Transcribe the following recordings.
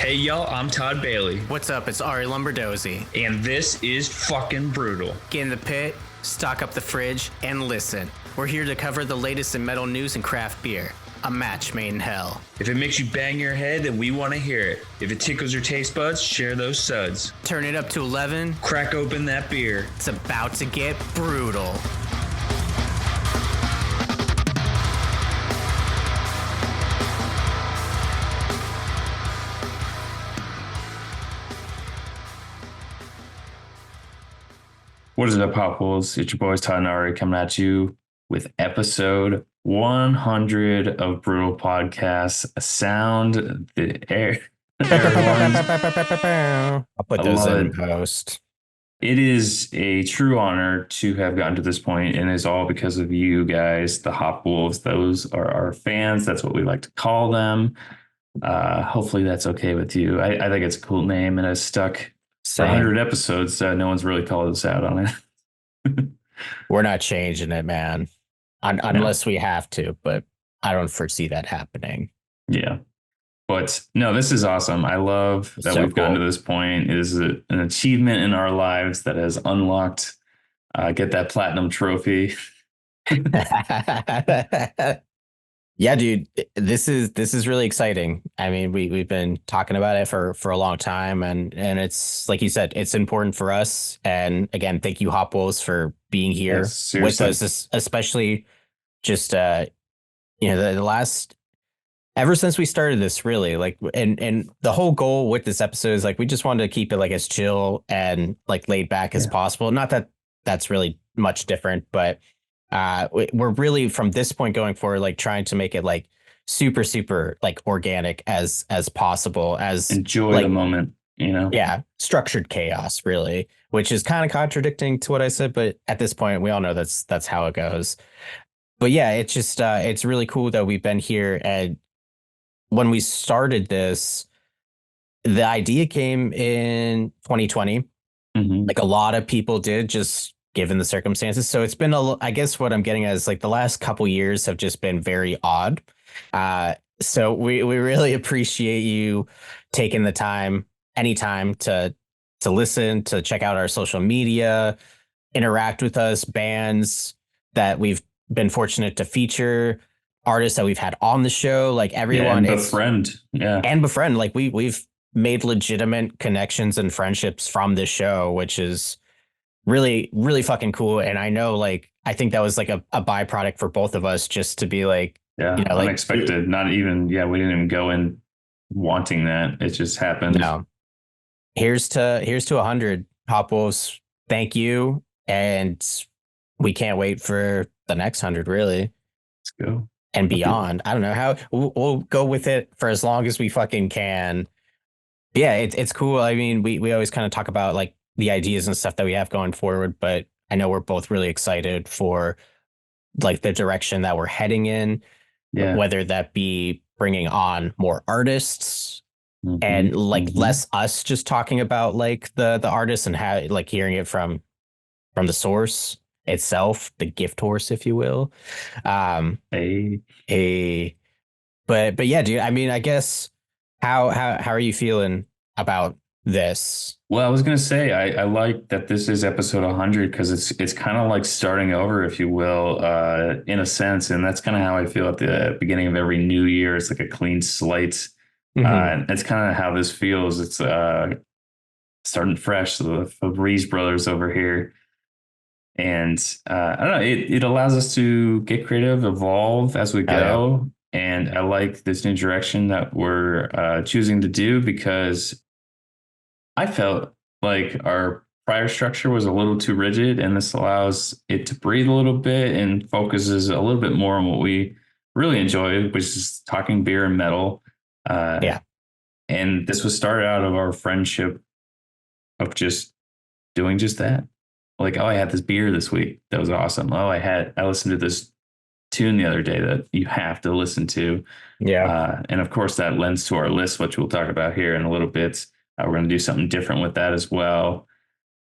Hey y'all, I'm Todd Bailey. What's up? It's Arie Lombardozzi. And this is fucking Brewtal. Get in the pit, stock up the fridge, and listen. We're here to cover the latest in metal news and craft beer. A match made in hell. If it makes you bang your head, then we want to hear it. If it tickles your taste buds, share those suds. Turn it up to 11. Crack open that beer. It's about to get brutal. What is up, Hopwolves? It's your boys Todd and Arie coming at you with episode 100 of Brewtal Podcast. Sound the air. I'll put those in post. It is a true honor to have gotten to this point, and it's all because of you guys, the Hopwolves. Those are our fans. That's what we like to call them. Hopefully that's okay with you. I think it's a cool name, and it's stuck. For 100 episodes, no one's really called us out on it. We're not changing it, man. Unless we have to, but I don't foresee that happening. Yeah. But no, this is awesome. I love that we've gotten to this point. It is an achievement in our lives that has unlocked, get that platinum trophy. Yeah, dude, this is really exciting. I mean, we've been talking about it for a long time, and it's like you said, it's important for us. And again, thank you, Hopwolves, for being here with us, especially just the last ever since we started this, really. Like, and the whole goal with this episode is like we just wanted to keep it like as chill and like laid back as possible. Not that that's really much different, but we're really from this point going forward, like trying to make it like super like organic as possible, as enjoy like, the moment, structured chaos, really, which is kind of contradicting to what I said. But at this point, we all know that's how it goes. But yeah, it's just it's really cool that we've been here. And when we started this, the idea came in 2020. Mm-hmm. Like a lot of people did, just given the circumstances. So it's been I guess what I'm getting at is like the last couple years have just been very odd. So we really appreciate you taking the time, anytime to listen, to check out our social media, interact with us, bands that we've been fortunate to feature, artists that we've had on the show, like everyone. And befriend. Like we've made legitimate connections and friendships from this show, which is really, really fucking cool. And I know, like, I think that was like a byproduct for both of us, just to be like, unexpected. Not even, we didn't even go in wanting that. It just happened. No. Here's to 100, Hopwolves. Thank you. And we can't wait for the next 100, really. Let's go. And beyond. I don't know how we'll go with it for as long as we fucking can. Yeah, it's cool. I mean, we always kind of talk about like the ideas and stuff that we have going forward, but I know we're both really excited for like the direction that we're heading in, whether that be bringing on more artists and like less us just talking about like the artists and how like hearing it from the source itself, the gift horse, if you will. But yeah, dude, I mean, I guess how are you feeling about this? Well, I was going to say, I like that this is episode 100 because it's kind of like starting over, if you will, in a sense. And that's kind of how I feel at the beginning of every new year. It's like a clean slate. That's kind of how this feels. It's starting fresh. So the Breeze brothers over here. And I don't know, it allows us to get creative, evolve as we go. And I like this new direction that we're choosing to do, because I felt like our prior structure was a little too rigid, and this allows it to breathe a little bit and focuses a little bit more on what we really enjoy, which is talking beer and metal. And this was started out of our friendship of just doing just that. Like, oh, I had this beer this week. That was awesome. Oh, I listened to this tune the other day that you have to listen to. And of course that lends to our list, which we'll talk about here in a little bit. We're going to do something different with that as well.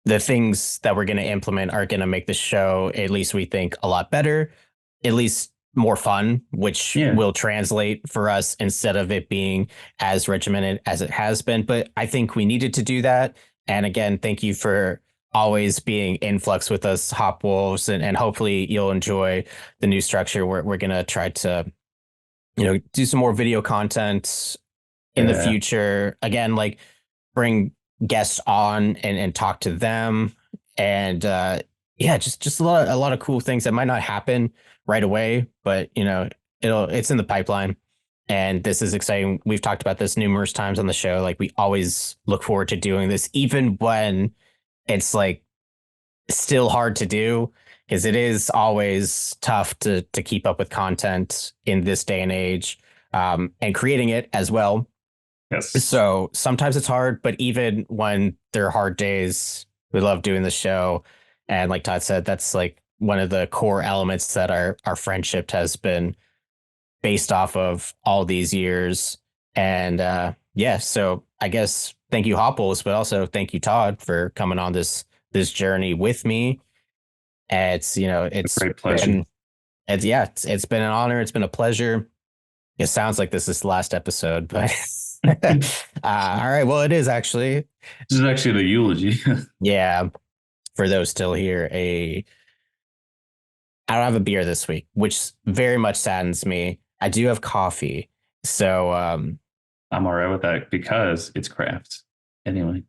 The things that we're going to implement are going to make the show, at least we think, a lot better. At least more fun, which Yeah. will translate for us instead of it being as regimented as it has been. But I think we needed to do that. And again, thank you for always being in flux with us, Hopwolves, and hopefully you'll enjoy the new structure. We're gonna try to, do some more video content in the Yeah. future. Again, like bring guests on and talk to them. And yeah, just a lot of cool things that might not happen right away, but it's in the pipeline. And this is exciting. We've talked about this numerous times on the show. Like we always look forward to doing this, even when it's like still hard to do, because it is always tough to keep up with content in this day and age, and creating it as well. Yes. So sometimes it's hard, but even when there are hard days, we love doing the show. And like Todd said, that's like one of the core elements that our friendship has been based off of all these years. And yeah, so I guess thank you, Hopples, but also thank you, Todd, for coming on this journey with me. And it's Great pleasure. it's been an honor. It's been a pleasure. It sounds like this is the last episode, but all right. Well, it is actually. This is actually the eulogy. Yeah. For those still here, I don't have a beer this week, which very much saddens me. I do have coffee. So I'm all right with that because it's craft. Anyway.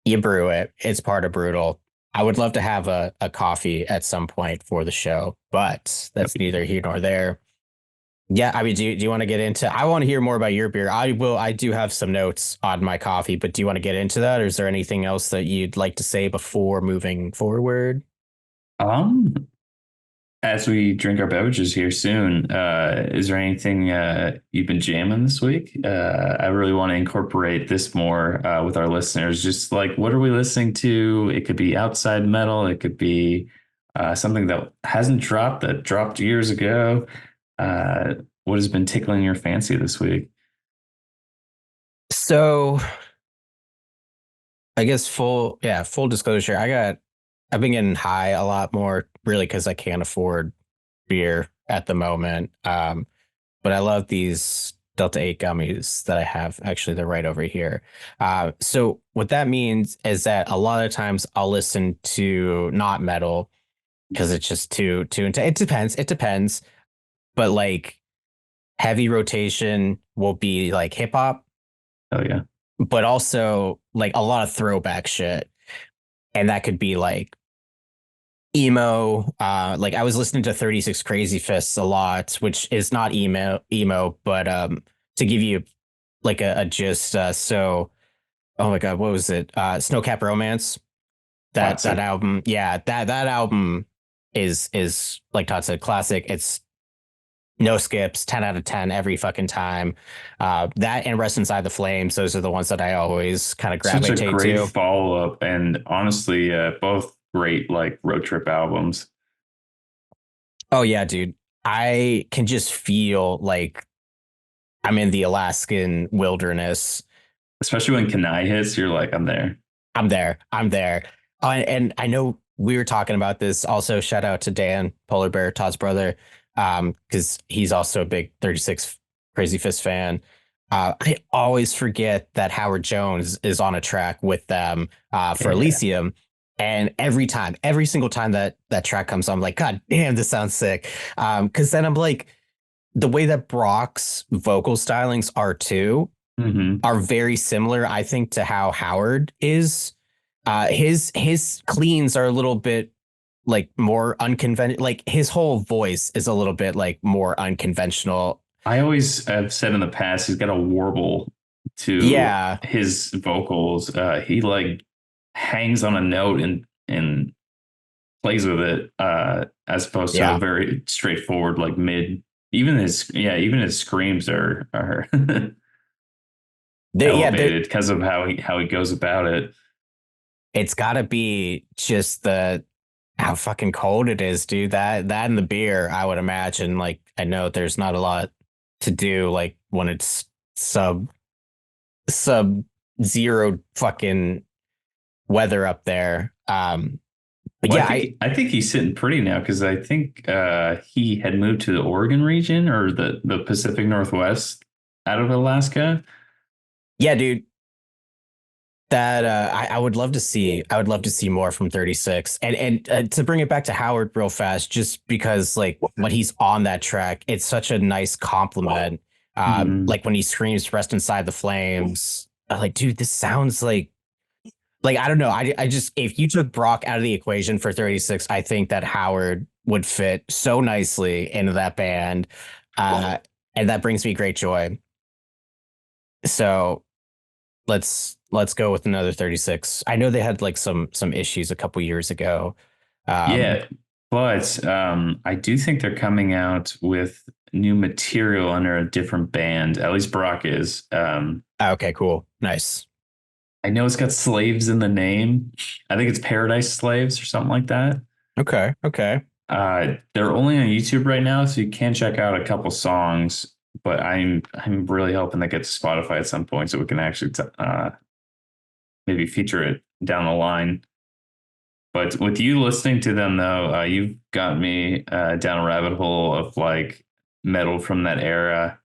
you brew it. It's part of Brewtal. I would love to have a coffee at some point for the show, but that's neither here nor there. Yeah, I mean, do you want to get into? I want to hear more about your beer. I do have some notes on my coffee, but do you want to get into that, or is there anything else that you'd like to say before moving forward? As we drink our beverages here soon, is there anything you've been jamming this week? I really want to incorporate this more with our listeners. Just like, what are we listening to? It could be outside metal. It could be something that hasn't dropped, that dropped years ago. What has been tickling your fancy this week? So I guess full disclosure, I've been getting high a lot more, really, because I can't afford beer at the moment. But I love these Delta 8 gummies that I have. Actually, they're right over here. So what that means is that a lot of times I'll listen to not metal because it's just too intense. It depends. But like heavy rotation will be like hip hop, Oh yeah. but also like a lot of throwback shit. And that could be like emo. Like I was listening to 36 Crazy Fists a lot, which is not emo, but to give you like a gist, so oh my god, what was it? Snowcap Romance. That album, yeah, that album is like Todd said, classic. It's no skips, 10 out of 10 every fucking time. That and Rest Inside the Flames, those are the ones that I always kind of gravitate Such a great to. follow-up, and honestly, both great like road trip albums. Oh yeah, dude. I can just feel like I'm in the Alaskan wilderness. Especially when Kanai hits, you're like, I'm there. I'm there. I'm there. And I know we were talking about this. Also, shout out to Dan, Polar Bear, Todd's brother, because he's also a big 36 Crazy Fist fan. I always forget that Howard Jones is on a track with them for Yeah. Elysium. And every single time that track comes on, I'm like, God damn, this sounds sick. Because then I'm like, the way that Brock's vocal stylings are too are very similar, I think, to how Howard is. His cleans are a little bit like more unconventional. Like his whole voice is a little bit like more unconventional. I always have said in the past, he's got a warble to his vocals. He like hangs on a note and plays with it, as opposed to a very straightforward like mid. Even his screams are elevated because of how he goes about it. It's got to be just how fucking cold it is, dude. That and the beer, I would imagine. Like I know there's not a lot to do like when it's sub zero fucking weather up there. But Well, yeah, I think he's sitting pretty now because I think he had moved to the Oregon region or the Pacific Northwest out of Alaska. yeah, dude. That I would love to see. I would love to see more from 36. And to bring it back to Howard real fast, just because like when he's on that track, it's such a nice compliment. Mhm. Like when he screams "Rest inside the flames," like, dude, this sounds like I don't know. I just if you took Brock out of the equation for 36, I think that Howard would fit so nicely into that band, uh, and that brings me great joy. So let's go with another 36. I know they had like some issues a couple years ago. Um, Yeah, but I do think they're coming out with new material under a different band. At least Brock is. okay, cool, nice. I know it's got slaves in the name. I think it's Paradise Slaves or something like that. Okay, okay. They're only on YouTube right now, so you can check out a couple songs. But I'm really hoping they get to Spotify at some point so we can actually maybe feature it down the line. But with you listening to them though, you've got me down a rabbit hole of like metal from that era.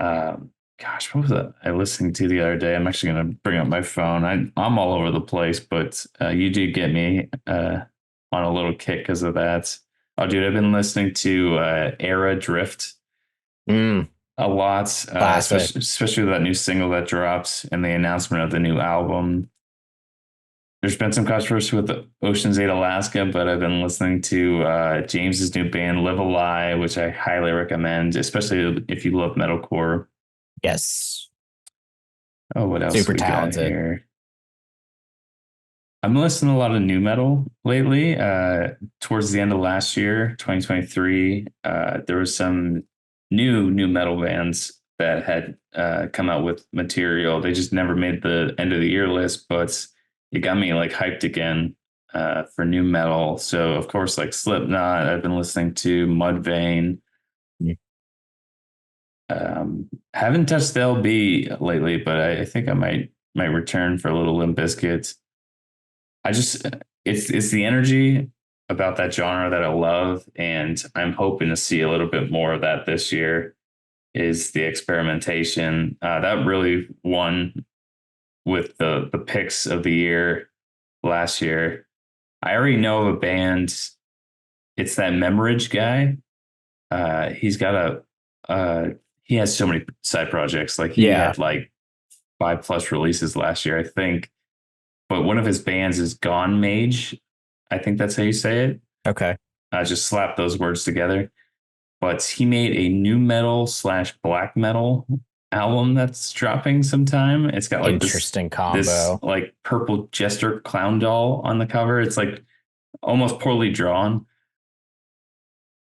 Gosh, what was that I listening to the other day? I'm actually going to bring up my phone. I'm all over the place, but you do get me on a little kick because of that. Oh, dude, I've been listening to Era Drift Mm, a lot, classic. especially with that new single that drops and the announcement of the new album. There's been some controversy with the Ocean's 8 Alaska, but I've been listening to James's new band Live a Lie, which I highly recommend, especially if you love metalcore. Yes, Oh, what else super we got talented. here? I'm listening to a lot of new metal lately. Towards the end of last year, 2023, there was some new metal bands that had come out with material. They just never made the end of the year list, but it got me like hyped again for new metal. So of course, like Slipknot, I've been listening to Mudvayne. Mm. Haven't touched LB lately, but I think I might return for a little Limp Bizkit. I just it's the energy about that genre that I love, and I'm hoping to see a little bit more of that this year. Is the experimentation that really won with the picks of the year last year? I already know of a band. It's that Memorage guy. He's got he has so many side projects. Like he Yeah. had like 5+ releases last year, I think. But one of his bands is Gone Mage. I think that's how you say it. Okay. Just slap those words together. But he made a new metal slash black metal album that's dropping sometime. It's got like Interesting this combo. like purple jester clown doll on the cover. It's like almost poorly drawn,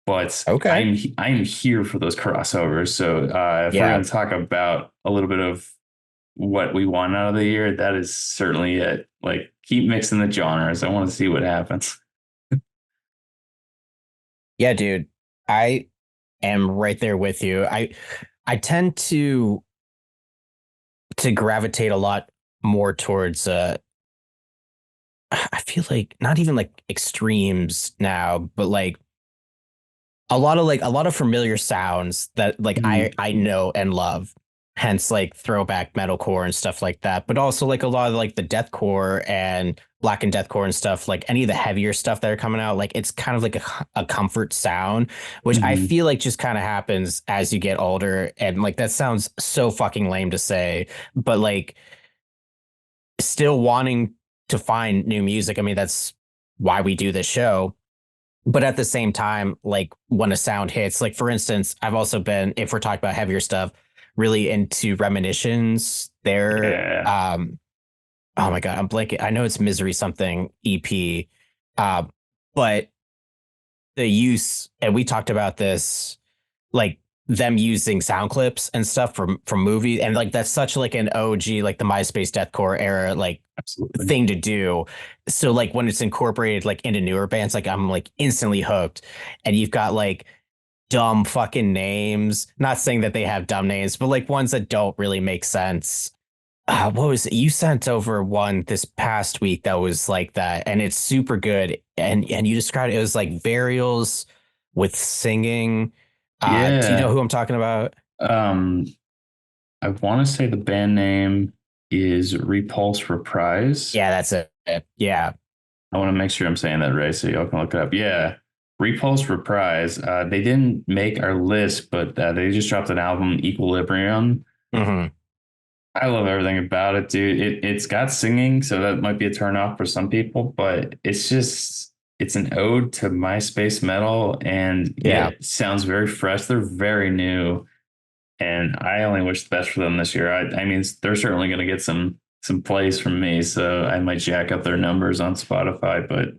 but Okay. I'm here for those crossovers. So if we're Yeah. going to talk about a little bit of what we want out of the year, that is certainly it. Like keep mixing the genres. I want to see what happens. Yeah, dude. I am right there with you. I tend to gravitate a lot more towards I feel like not even like extremes now, but like a lot of familiar sounds that like Mm, I know and love. Hence like throwback metalcore and stuff like that, but also like a lot of like the deathcore and black and deathcore and stuff, like any of the heavier stuff that are coming out, like it's kind of like a comfort sound, which I mhm. feel like just kind of happens as you get older. And like that sounds so fucking lame to say, but like still wanting to find new music. I mean, that's why we do this show. But at the same time, like when a sound hits, like for instance, I've also been, if we're talking about heavier stuff, really into Reminiscence. They're Yeah, oh my God, I'm blanking. I know it's Misery something EP. Uh, but the use, and we talked about this, like them using sound clips and stuff from movies, and like that's such like an OG, like the MySpace deathcore era, like absolutely. thing to do. So like when it's incorporated like into newer bands, like I'm like instantly hooked. And you've got like dumb fucking names. Not saying that they have dumb names, but like ones that don't really make sense. What was it? You sent over one this past week that was like that, and it's super good. And you described it was like burials with singing. Do you know Yeah. who I'm talking about? Um, I want to say the band name is Repulse Reprise. Yeah, that's it. Yeah. I want to make sure I'm saying that right, so y'all can look it up. Yeah, Repulse Reprise. They didn't make our list, but they just dropped an album, Equilibrium. Hmm. I love everything about it, dude. It's got singing, so that might be a turn off for some people, but it's an ode to MySpace metal, and Yeah. yet sounds very fresh. They're very new, and I only wish the best for them this year. I mean, they're certainly going to get some plays from me, so I might jack up their numbers on Spotify. But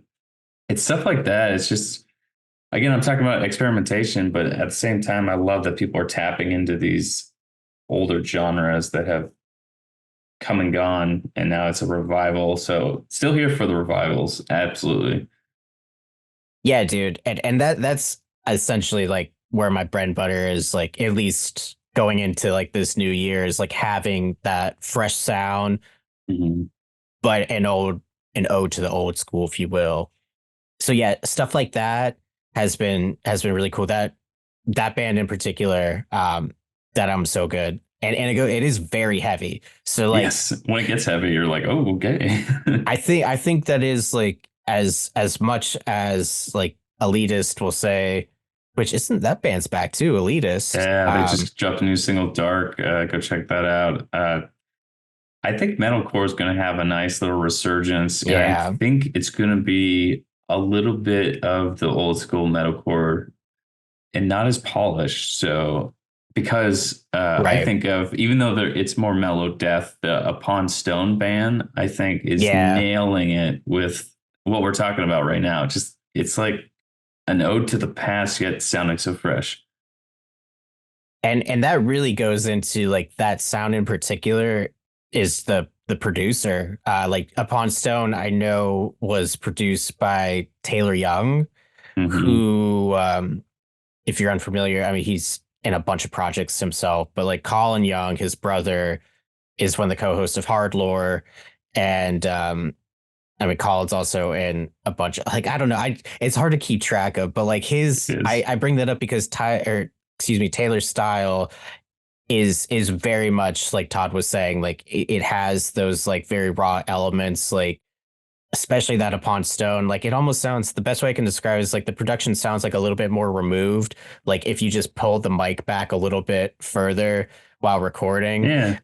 it's stuff like that. It's just again, I'm talking about experimentation, but at the same time, I love that people are tapping into these older genres that have come and gone, and now it's a revival. So still here for the revivals, absolutely. Yeah, dude. And that's essentially like where my bread and butter is, like at least going into like this new year is like having that fresh sound, Mhm. but an ode to the old school, if you will. So yeah, stuff like that has been really cool. That band in particular, that I'm so good. It is very heavy. So like Yes, when it gets heavy, you're like, oh, okay. I think that is like as much as like elitist will say, which isn't that band's back too, elitist. Yeah, they just dropped a new single, Dark. Go check that out. I think metalcore is going to have a nice little resurgence, and I Yeah, think it's going to be a little bit of the old school metalcore and not as polished. So, because I right. think of even though it's more mellow death, the Upon Stone band I think is Yeah. nailing it with what we're talking about right now. Just it's like an ode to the past, yet sounding so fresh. And that really goes into like that sound in particular is the producer. Like Upon Stone, I know was produced by Taylor Young, Hmm. who if you're unfamiliar, I mean he's in a bunch of projects himself, but like Colin Young, his brother, is one of the co-hosts of Hard Lore. And I mean Colin's also in a bunch of like I don't know. It's hard to keep track of, but like his Is I bring that up because Taylor's style is very much like Todd was saying, like it has those like very raw elements, like especially that Upon Stone. Like it almost sounds the best way I can describe it is like the production sounds like a little bit more removed. Like if you just pull the mic back a little bit further while recording, yeah.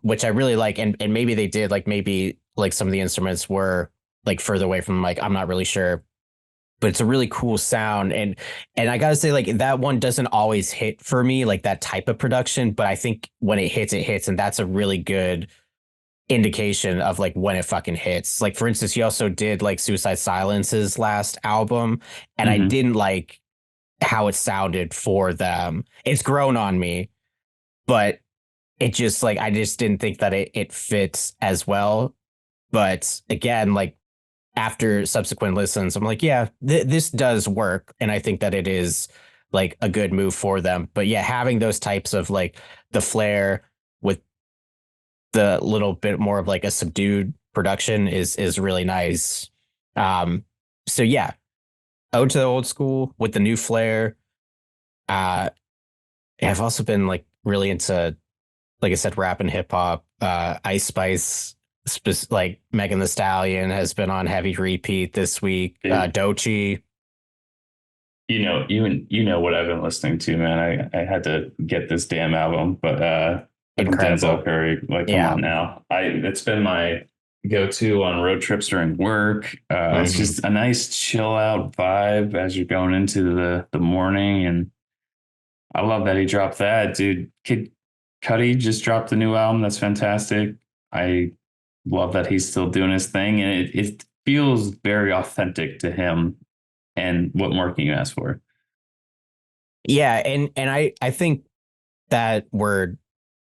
which I really like. And maybe they did like maybe like some of the instruments were like further away from the mic. I'm not really sure, but it's a really cool sound. And I gotta say, like that one doesn't always hit for me, like that type of production, but I think when it hits, it hits, and that's a really good indication of like when it fucking hits. Like for instance, he also did like Suicide Silence's last album, and I Hmm. didn't like how it sounded for them. It's grown on me, but it just like I just didn't think that it fits as well. But again, like after subsequent listens, I'm like, yeah, this does work. And I think that it is like a good move for them. But yeah, having those types of like the flair with the little bit more of like a subdued production is really nice. Um, so yeah, ode to the old school with the new flair. Uh, I've also been like really into, like I said, rap and hip hop. Ice Spice, like Megan the Stallion has been on heavy repeat this week. Dochi, You know what I've been listening to, man. I had to get this damn album, but fucking Denzel incredible. Curry, like, come Yeah. on now. It's been my go-to on road trips during work. It's Hmm. just a nice chill out vibe as you're going into the morning, and I love that he dropped that, dude. Kid Cudi just dropped a new album. That's fantastic. I love that he's still doing his thing, and it feels very authentic to him. And what more can you ask for? Yeah, and I think that word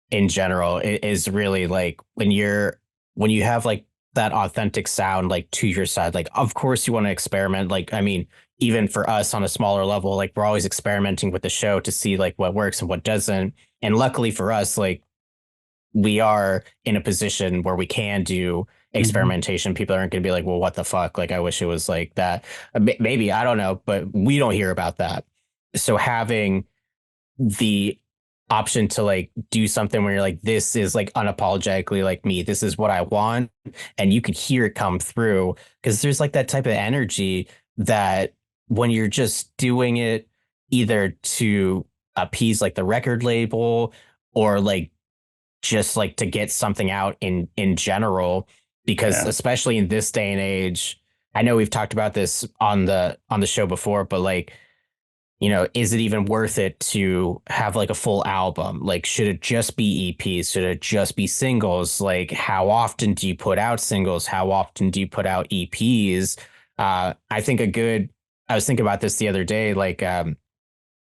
in general is really like when you have like that authentic sound like to your side, like of course you want to experiment, like I mean even for us on a smaller level, like we're always experimenting with the show to see like what works and what doesn't. And luckily for us, like we are in a position where we can do experimentation. People aren't going to be like, well, what the fuck? Like, I wish it was like that. Maybe, I don't know, but we don't hear about that. So having the option to like do something where you're like, this is like unapologetically like me, this is what I want, and you can hear it come through, because there's like that type of energy that when you're just doing it either to appease like the record label or like just like to get something out in general, because Yeah. especially in this day and age, I know we've talked about this on the show before, but like, is it even worth it to have like a full album? Like, should it just be EPs? Should it just be singles? Like, how often do you put out singles? How often do you put out EPs? I think I was thinking about this the other day. Like, I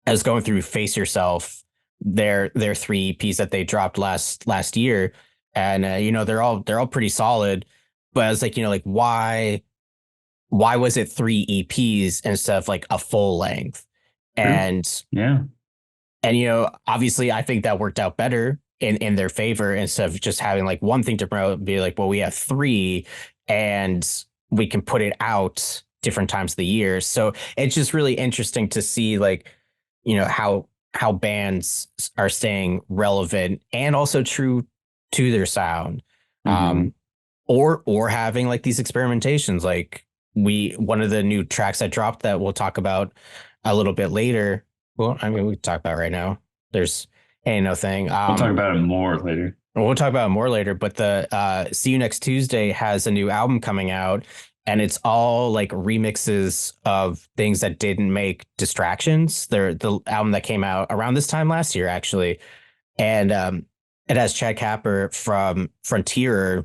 was going through Face Yourself, their three EPs that they dropped last year, and they're all pretty solid. But I was like, like why was it three EPs instead of like a full length? True. And Yeah. obviously I think that worked out better in their favor, instead of just having like one thing to promote, be like, well, we have three and we can put it out different times of the year. So it's just really interesting to see like, how bands are staying relevant and also true to their sound. Hmm. Um, or having like these experimentations, like one of the new tracks that dropped that we'll talk about a little bit later. Well, I mean, we can talk about it right now. There's ain't no thing. We'll talk about it more later. We'll talk about it more later, but the See You Next Tuesday has a new album coming out, and it's all like remixes of things that didn't make Distractions. They're the album that came out around this time last year, actually. And it has Chad Kapper from Frontier,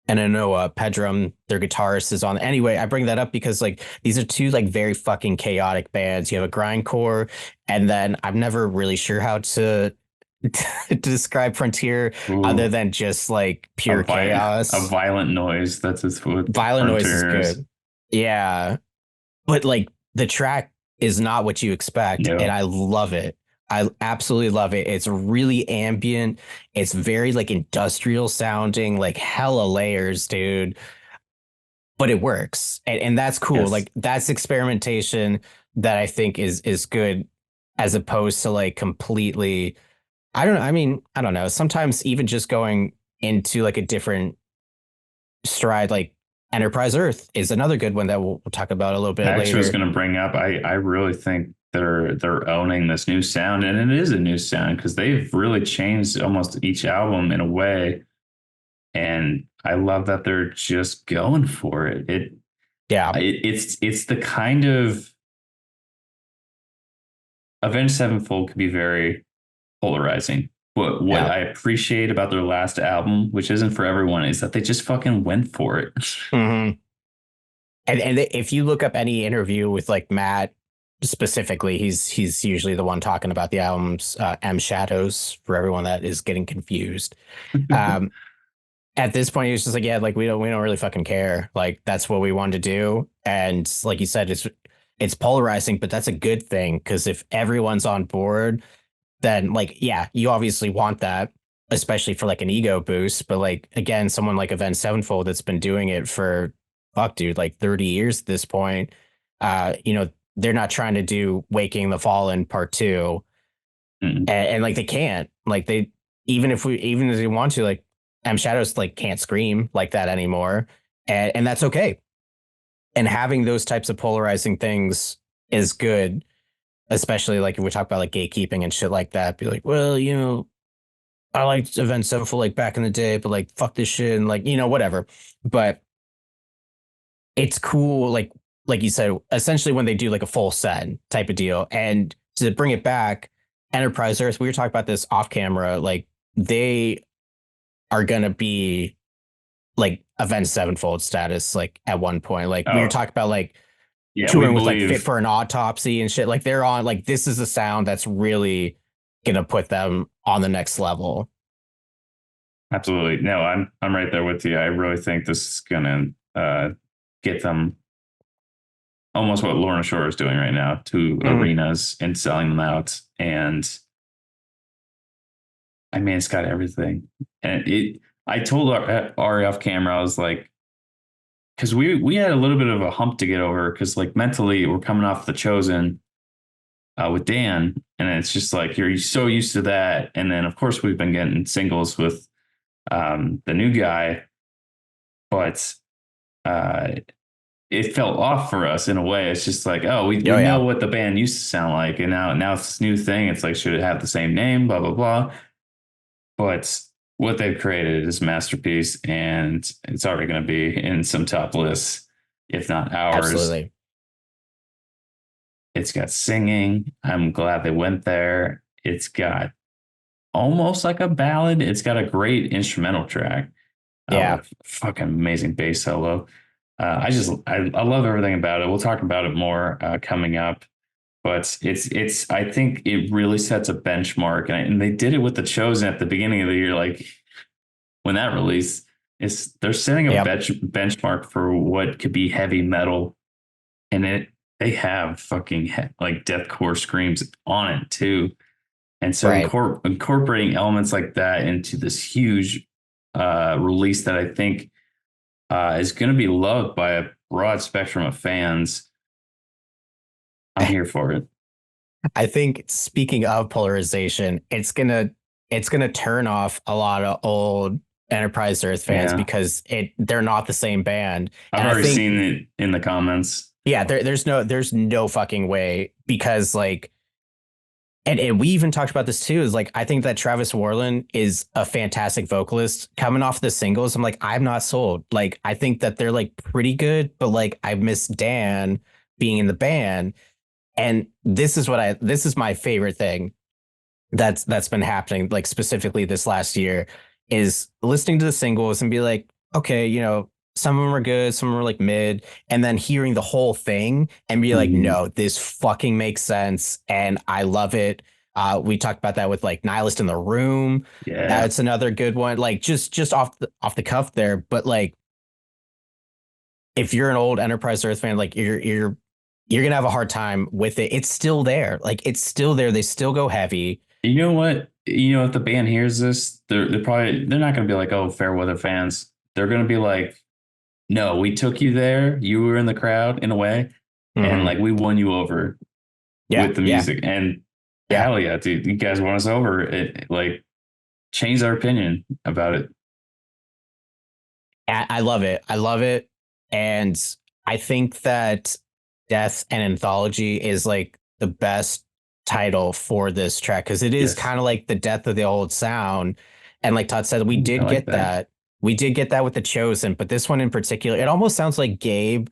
and I know Pedram, their guitarist, is on. Anyway, I bring that up because like these are two like very fucking chaotic bands. You have a grindcore, and then I'm never really sure how to to describe Frontier other Ooh, than just like a, pure a chaos. violent noise. That's its what Violent Noise is Frontiers. good. Yeah. But like the track is not what you expect, and No. I love it. I absolutely love it. It's really ambient. It's very like industrial sounding, like hella layers, dude. But it works. And that's cool. Yes. Like that's experimentation that I think is good, as opposed to like completely, I don't know. I mean, I don't know. Sometimes even just going into like a different stride, like Enterprise Earth is another good one that we'll talk about a little I bit actually was later. going to bring up. I really think they're owning this new sound, and it is a new sound because they've really changed almost each album in a way. And I love that they're just going for it. Yeah. It's the kind of Avenged Sevenfold could be very polarizing. What Yeah. I appreciate about their last album, which isn't for everyone, is that they just fucking went for it. Hmm. And if you look up any interview with like Matt specifically, he's usually the one talking about the albums, M Shadows, for everyone that is getting confused. Um, at this point, he was just like, yeah, like we don't really fucking care. Like that's what we wanted to do. And like you said, it's polarizing, but that's a good thing, because if everyone's on board, then like, yeah, you obviously want that, especially for like an ego boost. But like again, someone like Avenged Sevenfold that's been doing it for fuck, dude, like 30 years at this point. They're not trying to do Waking the Fallen Part Two, Mm. and like they can't. Like they even if they want to, like M Shadows like can't scream like that anymore. And that's okay. And having those types of polarizing things is good, especially like if we talk about like gatekeeping and shit like that. Be like, well, I liked Event Sevenfold like back in the day, but like fuck this shit, and like, whatever. But it's cool, like you said, essentially when they do like a full set type of deal. And to bring it back, Enterprise Earth, we were talking about this off camera, like they are gonna be like Avenged Sevenfold status, like at one point. Like we were Oh, talking about like yeah, we touring with like Fit believe for an Autopsy and shit. Like they're on, like this is a sound that's really gonna put them on the next level. absolutely. No, I'm right there with you. I really think this is gonna get them almost what Lorna Shore is doing right now to Mhm. arenas and selling them out. And I mean, it's got everything. And I told Arie off camera, I was like, because we had a little bit of a hump to get over because like mentally we're coming off the Chosen with Dan, and it's just like you're so used to that, and then of course we've been getting singles with the new guy, but uh, it felt off for us in a way. It's just like, oh, we Oh know yeah. what the band used to sound like, and now it's this new thing. It's like, should it have the same name? Blah blah blah. But what they've created is a masterpiece, and it's already going to be in some top lists, if not ours. Absolutely. It's got singing. I'm glad they went there. It's got almost like a ballad. It's got a great instrumental track Yeah. with fucking amazing bass solo. I love everything about it. We'll talk about it more coming up, but it's I think it really sets a benchmark, and they did it with the Chosen at the beginning of the year. Like when that released, they're setting a Yep. benchmark for what could be heavy metal, and they have fucking like deathcore screams on it too. And so Right. incorporating elements like that into this huge release that I think is going to be loved by a broad spectrum of fans. I'm here for it. I think speaking of polarization, it's gonna turn off a lot of old Enterprise Earth fans Yeah, because they're not the same band. I've And I already think, seen it in the comments. yeah, there's no fucking way because like, and we even talked about this too, is like I think that Travis Warland is a fantastic vocalist. Coming off the singles, I'm like, I'm not sold. Like I think that they're like pretty good, but like I miss Dan being in the band. And this is my favorite thing that's been happening, like specifically this last year, is listening to the singles and be like, okay, some of them are good, some of them are like mid, and then hearing the whole thing and be like, Mhm. no, this fucking makes sense, and I love it. We talked about that with like Nihilist in the Room. Yeah. That's another good one. Like just off the cuff there, but like if you're an old Enterprise Earth fan, like you're gonna have a hard time with it. It's still there. Like it's still there. They still go heavy. You know what? You know, if the band hears this, they're not going to be like, oh, fair weather fans. They're going to be like, no, we took you there. You were in the crowd in a way, and Mm-hmm. like we won you over Yeah, with the yeah, music. And yeah. hell yeah, dude, you guys won us over. It like changed our opinion about it. I love it. I love it. And I think that Death and Anthology is like the best title for this track because it is Yes, kind of like the death of the old sound. And like Todd said, we I did like get that. that. We did get that with the Chosen, but this one in particular, it almost sounds like Gabe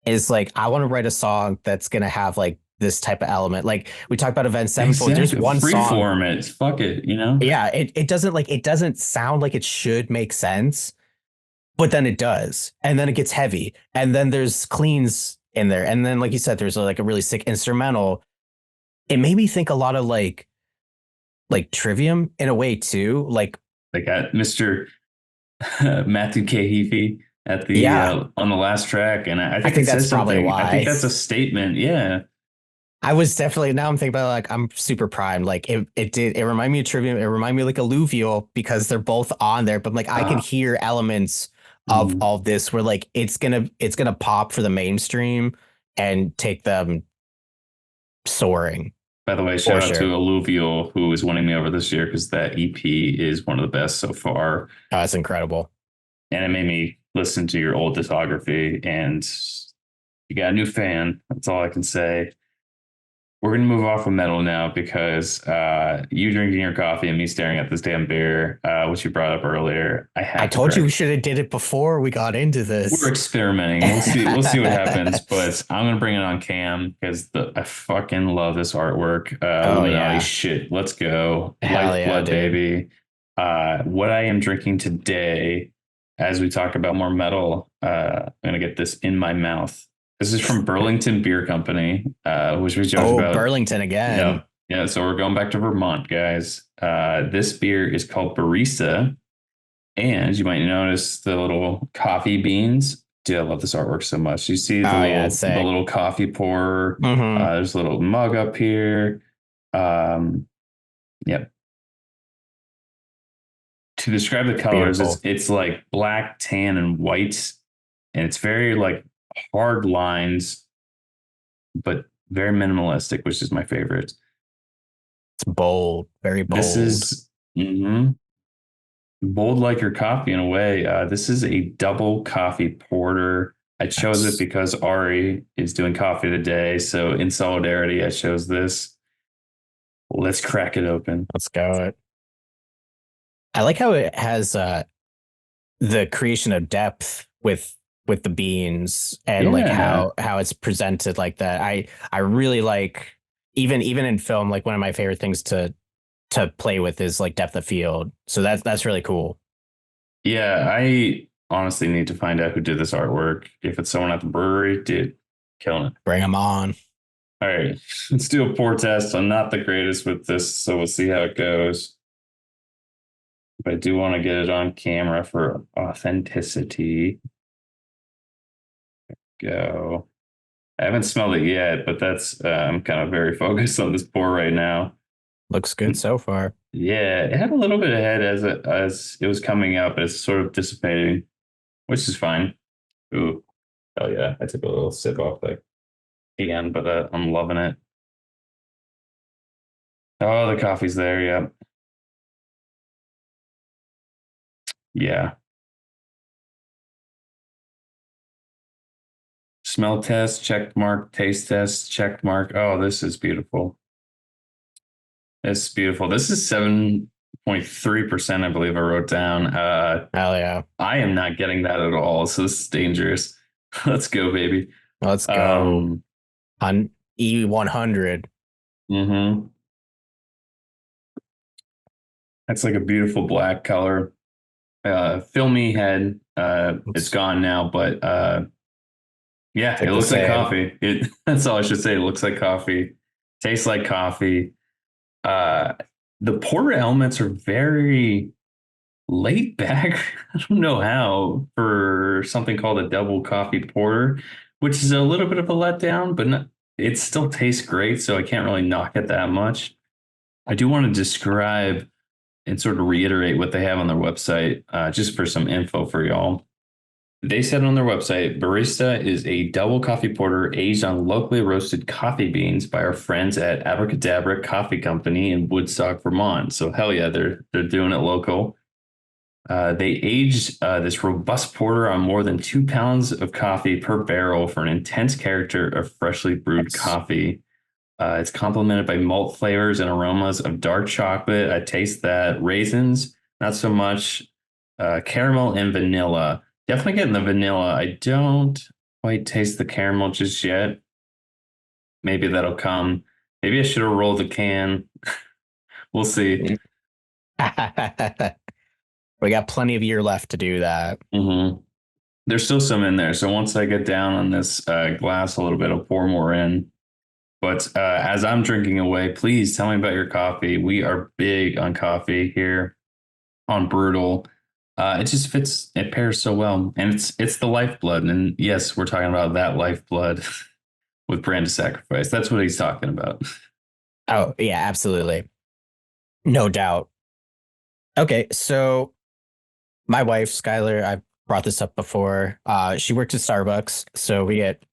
is like, I want to write a song that's gonna have like this type of element. Like we talked about Event Sevenfold. There's Exactly. one song. Freeform it. Fuck it. You know. Yeah, it doesn't sound like it should make sense, but then it does, and then it gets heavy, and then there's cleans in there, and then like you said, there's like a really sick instrumental. It made me think a lot of like Trivium in a way too. Like They got Mr. Matthew K. Heafy at the yeah, on the last track, and I I think think it that's says probably something. I think why. that's a statement. Yeah. I was definitely, now I'm thinking about it, like I'm super primed. Like it reminded me of Trivium. It reminded me of like Alluvial because they're both on there, but like I can Uh, hear elements of mhm. all this where like it's gonna pop for the mainstream and take them soaring By the way, for shout out sure. to Alluvial, who is winning me over this year because that EP is one of the best so far. Oh, that's incredible. And it made me listen to your old discography, and you got a new fan. That's all I can say. We're gonna move off of metal now because you drinking your coffee and me staring at this damn beer, which you brought up earlier. I I have to told you we correct. should have did it before we got into We're this. experimenting. We'll see. We'll see what happens. But I'm gonna bring it on Cam because I fucking love this artwork. Oh Illuminati yeah. shit. Let's go. Hell yeah, Lifeblood, dude. baby. What I am drinking today, as we talk about more metal, I'm gonna get this in my mouth. This is from Burlington Beer Company, which we joked Oh, about. Burlington Yeah, again. yeah. So we're going back to Vermont, guys. This beer is called Barista. And you might notice the little coffee beans. Dude, I love this artwork so much. You see Oh yeah, it's the sick. little coffee pourer. Mm-hmm. There's a little mug up here. Um, yep. To describe the colors, Beautiful. it's like black, tan, and white, and it's very like hard lines, but very minimalistic, which is my favorite. It's bold, very This bold. is bold like your coffee in a way. This is a double coffee porter. I chose it Nice. because Arie is doing coffee today, so in solidarity, I chose this. Let's crack it open. Let's go. I like how it has the creation of depth with the beans and like Yeah. how it's presented like that. I really like even in film, like one of my favorite things to play with is like depth of field. So that's really cool. Yeah, I honestly need to find out who did this artwork. If it's someone at the brewery, dude, killing it. Bring them on. All right, let's do a pour test. I'm not the greatest with this, so we'll see how it goes. But I do want to get it on camera for authenticity. Go. I haven't smelled it yet, but that's I'm kind of very focused on this pour right now. Looks good so far. Yeah, it had a little bit of head as it was coming up, but it's sort of dissipating, which is fine. Ooh, oh yeah, I took a little sip off the end, but I'm loving it. Oh, the coffee's there. Yeah, yeah. Smell test, check mark. Taste test, check mark. Oh, this is beautiful. This is beautiful. This is 7.3%, I believe I wrote down. Hell yeah. I am not getting that at all. So this is dangerous. Let's go, baby. Let's go on E100. Mm-hmm. That's like a beautiful black color. Filmy head. It's gone now, but yeah, it looks like coffee. That's all I should say. It looks like coffee. Tastes like coffee. The porter elements are very laid back. I don't know how for something called a double coffee porter, which is a little bit of a letdown, but it still tastes great. So I can't really knock it that much. I do want to describe and sort of reiterate what they have on their website, just for some info for y'all. They said on their website, Barista is a double coffee porter aged on locally roasted coffee beans by our friends at Abracadabra Coffee Company in Woodstock, Vermont. So hell yeah, they're doing it local. They aged this robust porter on more than 2 pounds of coffee per barrel for an intense character of freshly brewed coffee. It's complemented by malt flavors and aromas of dark chocolate. I taste that. Raisins, not so much. Caramel and vanilla. Definitely getting the vanilla. I don't quite taste the caramel just yet. Maybe that'll come. Maybe I should have rolled the can. We'll see. We got plenty of year left to do that. Mm-hmm. There's still some in there. So once I get down on this glass a little bit, I'll pour more in. But as I'm drinking away, please tell me about your coffee. We are big on coffee here on Brewtal. It just fits. It pairs so well, and it's the lifeblood. And yes, we're talking about that lifeblood with brand of sacrifice. That's what he's talking about. Oh yeah, absolutely, no doubt. Okay, so my wife Skylar, I've brought this up before. She works at Starbucks, so we get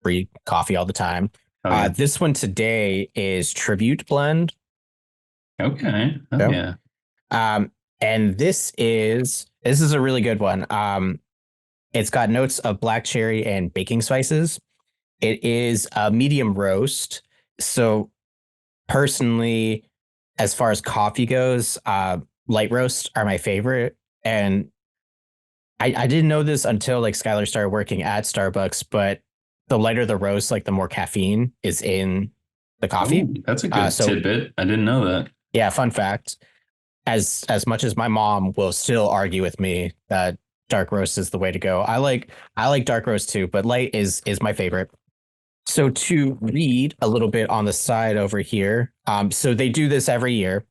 free coffee all the time. Yeah. This one today is Tribute Blend. Okay. Oh, so, yeah. And this is a really good one. It's got notes of black cherry and baking spices. It is a medium roast. So personally, as far as coffee goes, light roasts are my favorite. And I didn't know this until like Skylar started working at Starbucks, but the lighter the roast, like the more caffeine is in the coffee. Ooh, that's a good tidbit. I didn't know that. Yeah, fun fact. As much as my mom will still argue with me that dark roast is the way to go, I like dark roast too, but light is my favorite. So to read a little bit on the side over here, so they do this every year.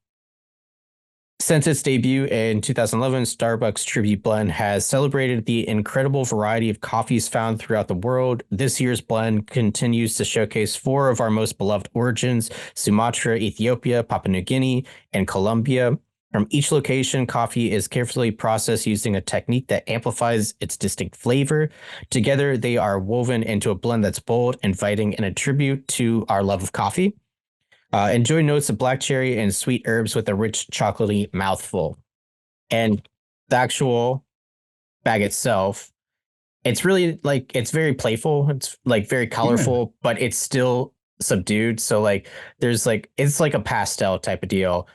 Since its debut in 2011, Starbucks Tribute Blend has celebrated the incredible variety of coffees found throughout the world. This year's blend continues to showcase 4 of our most beloved origins: Sumatra, Ethiopia, Papua New Guinea, and Colombia. From each location, coffee is carefully processed using a technique that amplifies its distinct flavor. Together, they are woven into a blend that's bold, inviting, and a tribute to our love of coffee. Enjoy notes of black cherry and sweet herbs with a rich, chocolatey mouthful. And the actual bag itself, it's really like it's very playful. It's like very colorful, but it's still subdued. So like there's like it's like a pastel type of deal.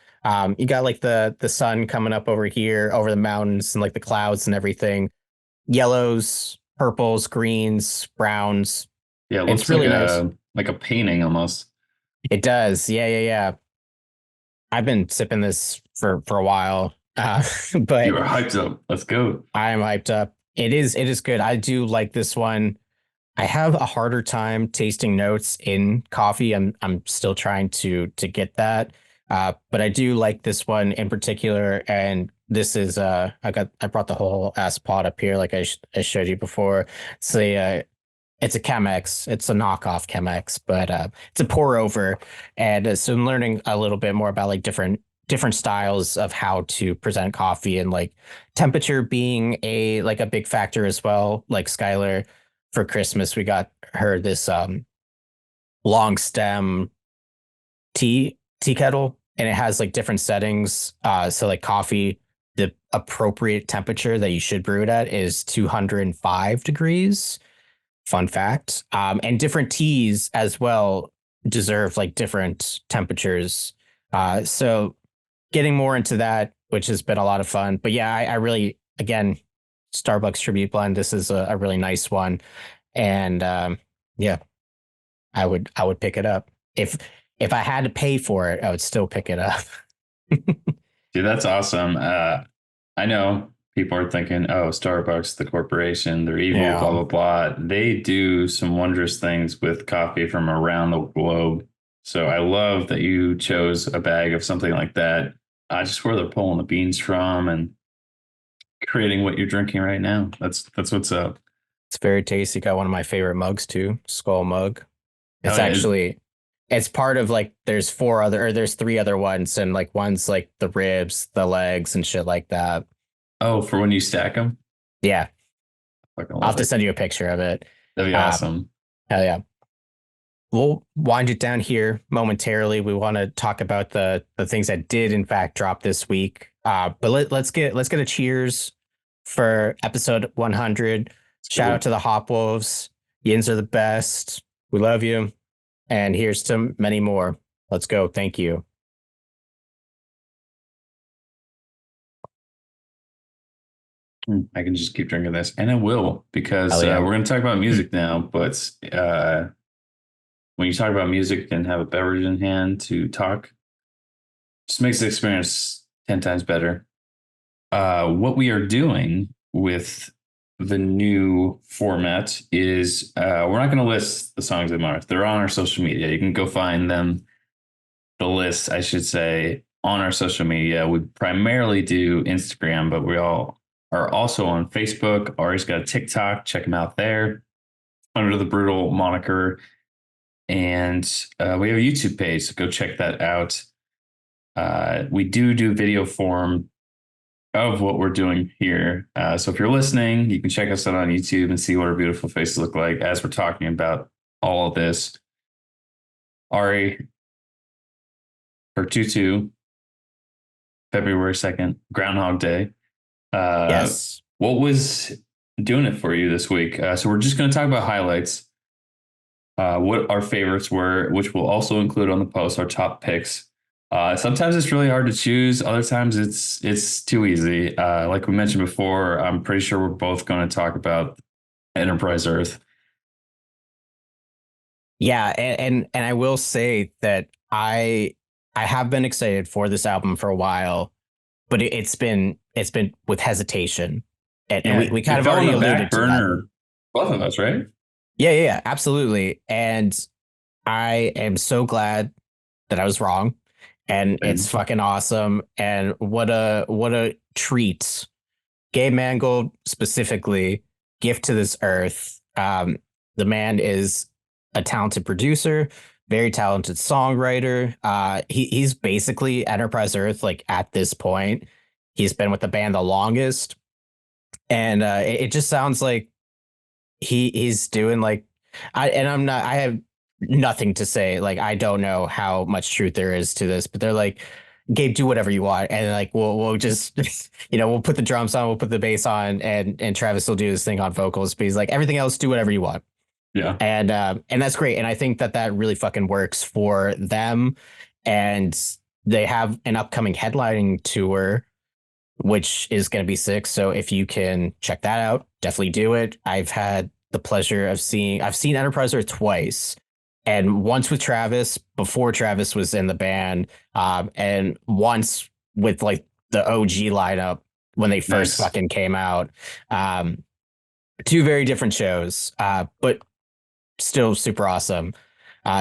You got like the sun coming up over here over the mountains and like the clouds and everything. Yellows, purples, greens, browns. Yeah, it It's looks really nice. like a painting almost. It does. Yeah. I've been sipping this for a while. But You are hyped up. Let's go. I am hyped up. It is good. I do like this one. I have a harder time tasting notes in coffee. I'm still trying to get that. But I do like this one in particular. And this is I brought the whole ass pot up here like I showed you before. It's a Chemex. It's a knockoff Chemex, but it's a pour over. And so I'm learning a little bit more about like different styles of how to present coffee and like temperature being a big factor as well. Like Skylar, for Christmas, we got her this long stem tea kettle, and it has like different settings. So like coffee, the appropriate temperature that you should brew it at is 205 degrees. Fun fact. And different teas as well deserve like different temperatures. So getting more into that, which has been a lot of fun. But yeah, I really, again, Starbucks tribute blend. This is a really nice one. And yeah, I would pick it up. If I had to pay for it, I would still pick it up. Dude, that's awesome. I know people are thinking, oh, Starbucks, the corporation, they're evil, Yeah. blah, blah, blah. They do some wondrous things with coffee from around the globe. So I love that you chose a bag of something like that. Just where they're pulling the beans from and creating what you're drinking right now. That's what's up. It's very tasty. Got one of my favorite mugs too, Skull mug. It's Hell yeah. actually it's part of like there's three other ones, and like one's like the ribs, the legs, and shit like that. Oh, for when you stack them? Yeah, Fucking I'll love have to it. send you a picture of it. That'd be awesome. Hell yeah. We'll wind it down here momentarily. We want to talk about the things that did in fact drop this week. But let's get a cheers for episode 100. Shout out to the Hopwolves. Yins are the best. We love you. And here's to many more. Let's go. Thank you. I can just keep drinking this, and I will, because Hell yeah. we're going to talk about music now. But when you talk about music and have a beverage in hand to talk, just makes the experience 10 times better. What we are doing with the new format is we're not going to list the songs that matter. They're on our social media. You can go find them. The list, I should say, on our social media. We primarily do Instagram, but we all are also on Facebook. Arie's got a TikTok. Check him out there under the Brewtal moniker. And we have a YouTube page, so go check that out. We do video form of what we're doing here. So if you're listening, you can check us out on YouTube and see what our beautiful faces look like as we're talking about all of this. Arie, for 2/2, February 2nd, Groundhog Day. Yes. What was doing it for you this week? So we're just going to talk about highlights, what our favorites were, which we'll also include on the post, our top picks. Sometimes it's really hard to choose. Other times it's too easy. Like we mentioned before, I'm pretty sure we're both going to talk about Enterprise Earth. Yeah, and I will say that I have been excited for this album for a while, but it's been with hesitation, and we kind of already alluded to that. Both of us, right? Yeah, absolutely. And I am so glad that I was wrong, and it's fucking awesome. And what a treat, Gabe Mangold specifically, gift to this earth. The man is a talented producer, very talented songwriter. He's basically Enterprise Earth. Like at this point, he's been with the band the longest, and it just sounds like he's doing like I have nothing to say. Like I don't know how much truth there is to this, but they're like, Gabe, do whatever you want, and like we'll just we'll put the drums on, we'll put the bass on, and Travis will do his thing on vocals. But he's like, everything else, do whatever you want. Yeah. And that's great. And I think that really fucking works for them. And they have an upcoming headlining tour, which is going to be sick. So if you can check that out, definitely do it. I've had the pleasure of I've seen Enterprise Earth twice, and once with Travis before Travis was in the band, and once with like the OG lineup when they first fucking came out. Two very different shows, but still super awesome.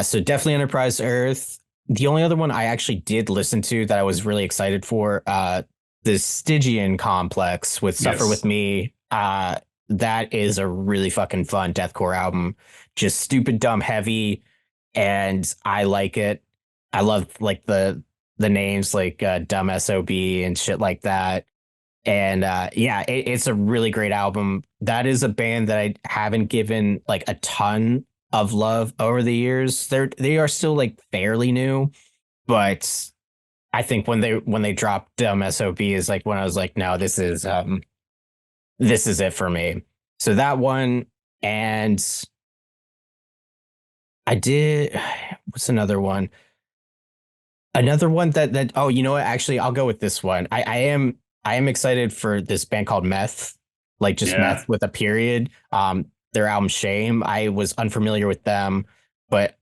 So definitely Enterprise Earth. The only other one I actually did listen to that I was really excited for, the Stygian Complex with Suffer With Me. That is a really fucking fun deathcore album. Just stupid, dumb, heavy, and I like it. I love like the names like Dumb SOB and shit like that. And it's a really great album. That is a band that I haven't given like a ton of love over the years. They are still like fairly new, but I think when they dropped SOB is like when I was like, no, this is it for me. So that one, and I did what's another one? Another one that oh, you know what? Actually, I'll go with this one. I am excited for this band called Meth, like just Meth with a period. Their album Shame. I was unfamiliar with them, but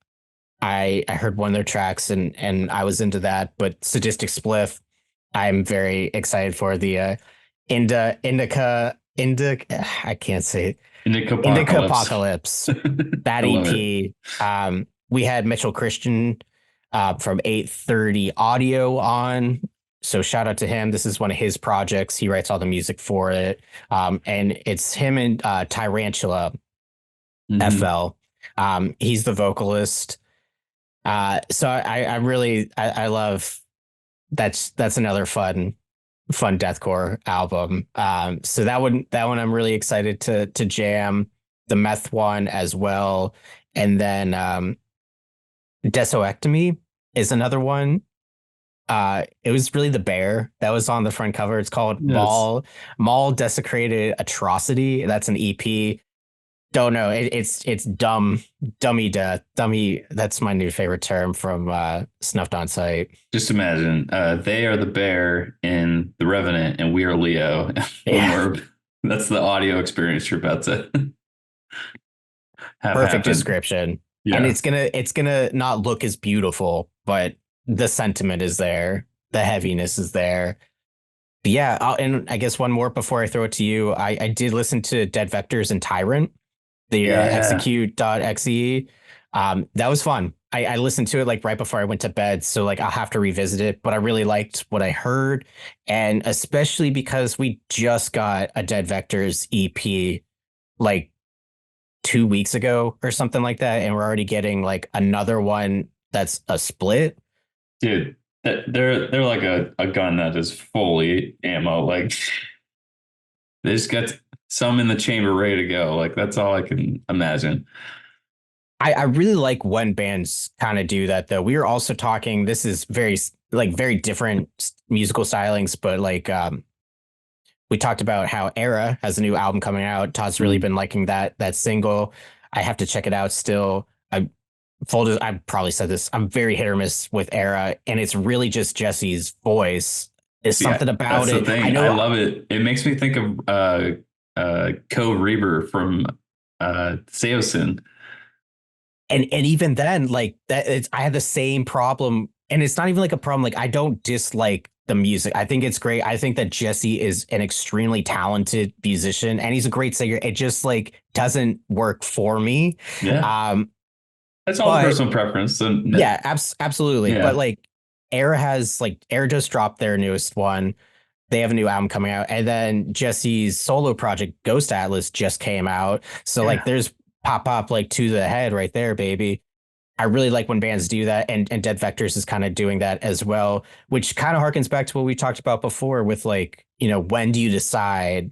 I heard one of their tracks and I was into that. But Sadistic Spliff, I'm very excited for the Indica. I can't say it. Indica Apocalypse. That EP. We had Mitchell Christian from 830 Audio on. So shout out to him. This is one of his projects. He writes all the music for it. And it's him and Tyrantula FL. He's the vocalist. So I really love that's another fun deathcore album. So that one I'm really excited to jam. The Meth one as well. And then Desoectomy is another one. It was really the bear that was on the front cover. It's called Maul Desecrated Atrocity. That's an EP. Don't know. It's dummy death. Dummy. That's my new favorite term from Snuffed on Sight. Just imagine they are the bear in The Revenant, and we are Leo. That's the audio experience you're about to have. Perfect description. Yeah. And it's gonna not look as beautiful, but the sentiment is there. The heaviness is there. But yeah, and I guess one more before I throw it to you. I did listen to Dead Vectors and Tyrant, the execute.exe. That was fun. I listened to it like right before I went to bed. So like I'll have to revisit it. But I really liked what I heard. And especially because we just got a Dead Vectors EP like 2 weeks ago or something like that. And we're already getting like another one that's a split. Dude, they're like a gun that is fully ammo. Like they just got some in the chamber ready to go. Like that's all I can imagine. I really like when bands kind of do that though. We were also talking, this is very different musical stylings, but like we talked about how Era has a new album coming out. Todd's really been liking that single. I have to check it out still. I probably said this. I'm very hit or miss with Era, and it's really just Jesse's voice. There's something about it. I love it. It makes me think of Co Reber from Seosin. And even then, like that, I had the same problem, and it's not even like a problem. Like I don't dislike the music. I think it's great. I think that Jesse is an extremely talented musician, and he's a great singer. It just like doesn't work for me. Yeah. That's all personal preference. Yeah, absolutely. Yeah. But like Air just dropped their newest one. They have a new album coming out. And then Jesse's solo project, Ghost Atlas, just came out. So like there's pop like to the head right there, baby. I really like when bands do that, and Dead Vectors is kind of doing that as well, which kind of harkens back to what we talked about before with like, when do you decide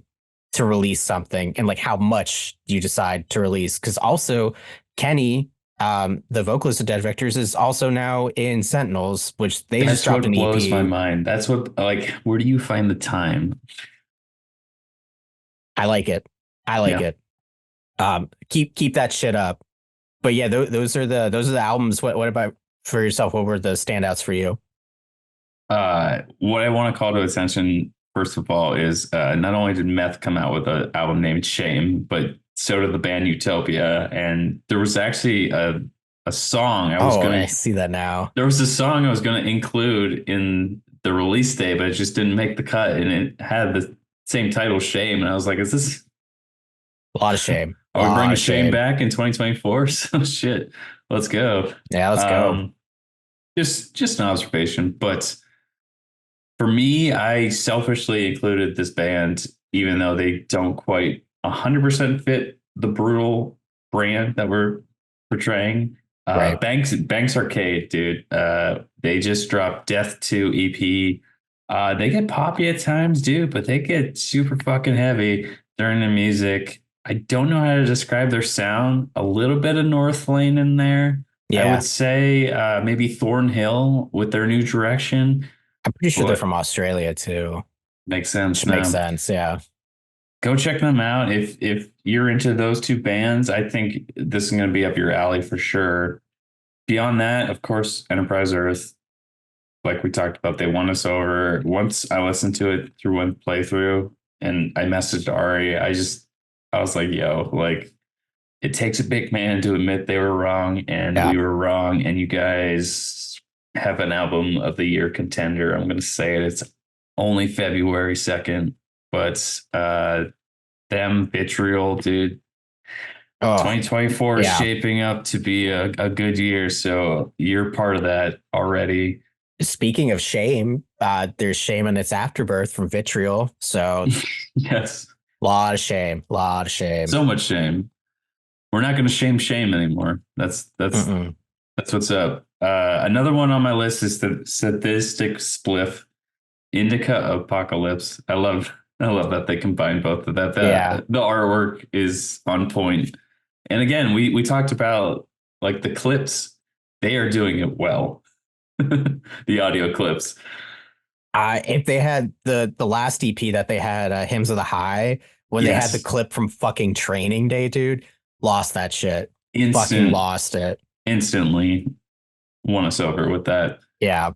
to release something and like how much do you decide to release? Because also Kenny, the vocalist of Dead Vectors, is also now in Sentinels, which they just That's dropped what an blows my EP. mind. That's what, like, where do you find the time? I like it. I like Yeah. it. Keep that shit up. But yeah, those are the albums. What about for yourself? What were the standouts for you? What I want to call to attention, first of all, is not only did Meth come out with an album named Shame, but so did the band Utopia. And there was actually a song Oh, I see that now. there was a song I was going to include in the release day, but it just didn't make the cut. And it had the same title, Shame. And I was like, A lot of shame. A are we lot bringing of Shame shame. back in 2024? So shit, let's go. Yeah, let's go. Um, just an observation, but for me, I selfishly included this band, even though they don't quite 100% fit the Brewtal brand that we're portraying. Right. Banks Arcade, dude. They just dropped Death 2 EP. They get poppy at times, dude, but they get super fucking heavy during the music. I don't know how to describe their sound. A little bit of North Lane in there. I would Yeah. say maybe Thornhill with their new direction. I'm pretty sure they're But from Australia too, makes sense which makes now. sense. Yeah. Go check them out. If you're into those two bands, I think this is going to be up your alley for sure. Beyond that, of course, Enterprise Earth, like we talked about, they won us over. Once I listened to it through one playthrough and I messaged Arie, I was like, yo, like it takes a big man to admit they were wrong and Yeah. we were wrong. And you guys have an album of the year contender. I'm going to say it. It's only February 2nd, but them Vitriol, dude. Oh, 2024 is yeah. shaping up to be a good year. So you're part of that already. Speaking of shame, there's shame in its afterbirth from Vitriol. So Yes. lot of shame. Lot of shame. So much shame. We're not going to shame anymore. Mm-mm. That's what's up. Another one on my list is the Sadistic Spliff Indica Apocalypse. I love that they combine both of that. Yeah. The artwork is on point. And again, we talked about like the clips. They are doing it well. The audio clips. If they had the last EP that they had, Hymns of the High, when they had the Yes. clip from fucking Training Day, dude, lost that shit. Fucking Instant, lost it. instantly won us over with that. Yeah.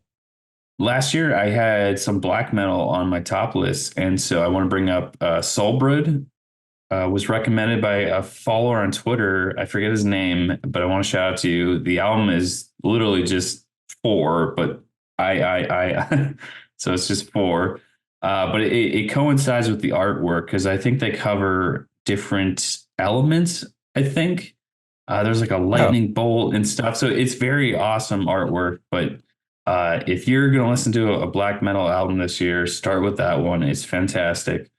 Last year, I had some black metal on my top list. And so I want to bring up Soulbrood. Was recommended by a follower on Twitter. I forget his name, but I want to shout out to you. The album is literally just four, but I. So it's just four. But it coincides with the artwork because I think they cover different elements. I think there's like a Oh, lightning bolt and stuff. So it's very awesome artwork. But if you're going to listen to a black metal album this year, start with that one. It's fantastic.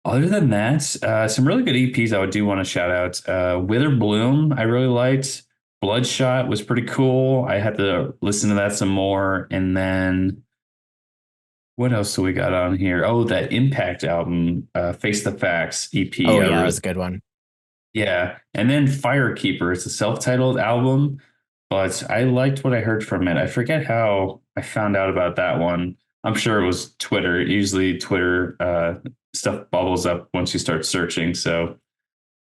Other than that, some really good EPs I would do want to shout out. Wither Bloom, I really liked. Bloodshot was pretty cool. I had to listen to that some more. And then what else do we got on here? Oh, that Impact album, Face the Facts EP. oh yeah, that was a good one. Yeah. And then Firekeeper. It's a self-titled album, but I liked what I heard from it. I forget how I found out about that one. I'm sure it was Twitter. Usually Twitter stuff bubbles up once you start searching. So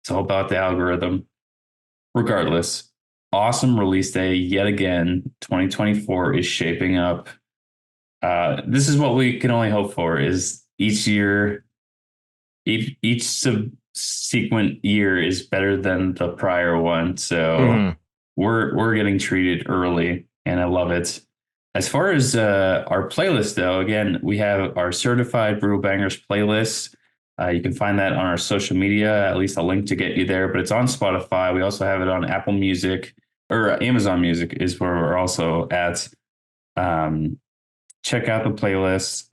it's all about the algorithm. Regardless, awesome release day yet again. 2024 is shaping up. This is what we can only hope for is each year, each subsequent year is better than the prior one. So Mhm. we're getting treated early and I love it. As far as our playlist, though, again, we have our certified Brutal Bangers playlist. You can find that on our social media, at least a link to get you there, but it's on Spotify. We also have it on Apple Music or Amazon Music is where we're also at. Check out the playlist,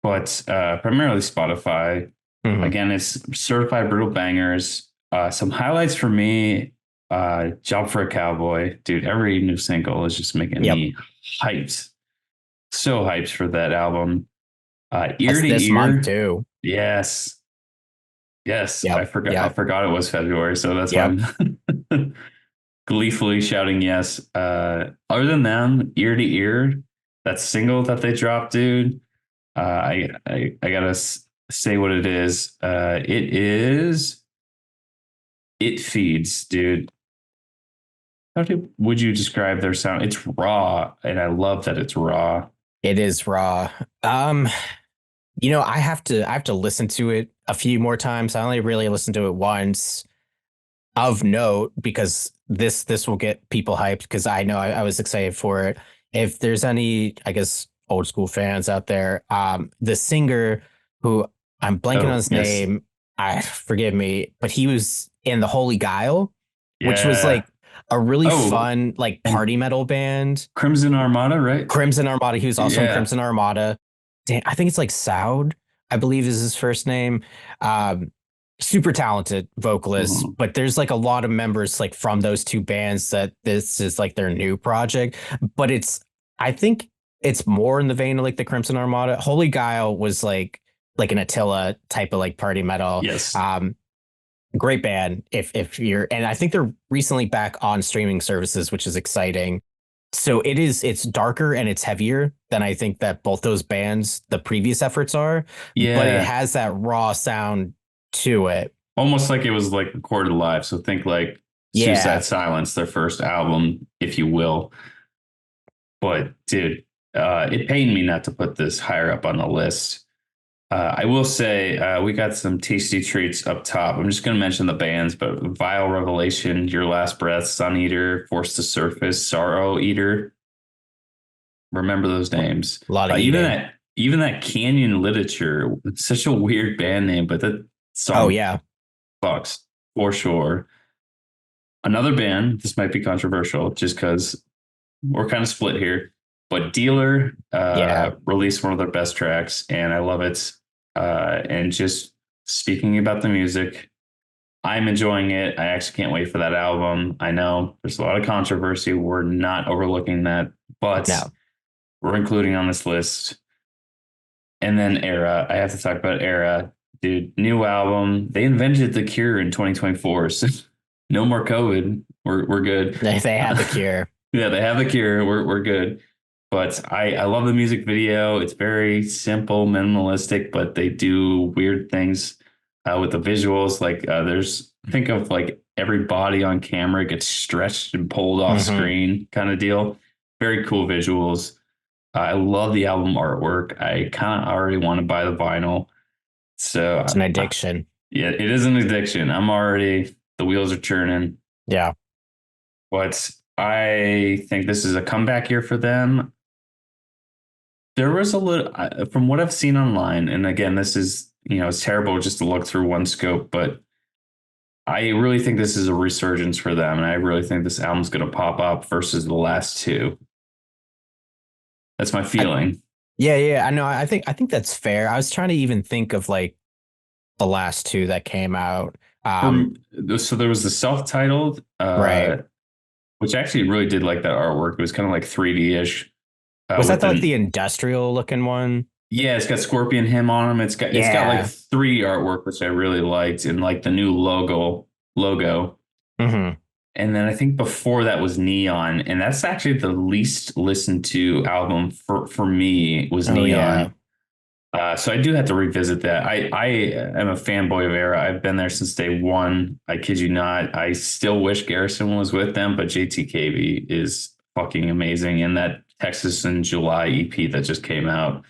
but primarily Spotify. Mhm. Again, it's certified Brutal Bangers. Some highlights for me Job for a Cowboy, dude. Every new single is just making me hyped, so hyped for that album. Ear That's to this month ear, too. yes, yes. I Yep. forgot. I Yep. forgot it was February, so that's why Yep. I'm gleefully shouting yes. Other than them, ear to ear, that single that they dropped, dude. I gotta say what it is. It is. It feeds, dude. Would you describe their sound? It's raw, and I love that it's raw. It is raw. Um, I have to listen to it a few more times. I only really listened to it once of note because this will get people hyped because I know I was excited for it. If there's any, I guess, old school fans out there, the singer who I'm blanking on Oh, his yes. name, I forgive me, but he was in the Holy Guile, which was Yeah. like a really Oh, fun like and party metal band. Crimson Armada, right? Crimson Armada. He was also in Yeah. Crimson Armada. I think it's like Soud, I believe is his first name. Um, Super talented vocalist, Mhm. but there's like a lot of members like from those two bands that this is like their new project. But I think it's more in the vein of like the Crimson Armada. Holy Guile was like an Attila type of like party metal. Yes. Um, Great band if you're, and I think they're recently back on streaming services, which is exciting. So it's darker and it's heavier than I think that both those bands, the previous efforts are, but it Yeah. has that raw sound to it. Almost like it was like recorded live. So think like Yeah. Suicide Silence, their first album, if you will. But dude, it pained me not to put this higher up on the list. I will say we got some tasty treats up top. I'm just going to mention the bands, but Vile Revelation, Your Last Breath, Sun Eater, Forced to Surface, Sorrow Eater. Remember those names. A lot of Even eating. that Canyon Literature, it's such a weird band name, but that Oh song yeah. fucks for sure. Another band, this might be controversial just because we're kind of split here, but Dealer Yeah. released one of their best tracks, and I love it. And just speaking about the music, I'm enjoying it. I actually can't wait for that album. I know there's a lot of controversy. We're not overlooking that, but No. we're including on this list. And then Era. I have to talk about Era. Dude, new album. They invented the cure in 2024. So no more COVID. We're good. They had the cure. Yeah, they have the cure. We're good. But I love the music video. It's very simple, minimalistic, but they do weird things with the visuals. Like there's think of like every body on camera gets stretched and pulled off Hmm. screen kind of deal. Very cool visuals. I love the album artwork. I kind of already want to buy the vinyl. So It's an addiction. yeah, it is an addiction. The wheels are churning. Yeah. But I think this is a comeback year for them. There was a little, from what I've seen online, and again, this is, it's terrible just to look through one scope, but I really think this is a resurgence for them. And I really think this album's going to pop up versus the last two. That's my I, feeling. yeah, yeah. I know. I think that's fair. I was trying to even think of like the last two that came out. From so there was the self-titled, Right. which actually really did like that artwork. It was kind of like 3D-ish. Was that With like an the industrial looking one? Yeah, it's got Scorpion him on them. It's got like Yeah. 3D artwork, which I really liked, and like the new logo. Hmm. And then I think before that was Neon, and that's actually the least listened to album for me was Oh yeah. Neon. So I do have to revisit that. I am a fanboy of Era. I've been there since day one. I kid you not. I still wish Garrison was with them, but JTKB is fucking amazing. And that Texas in July EP that just came out,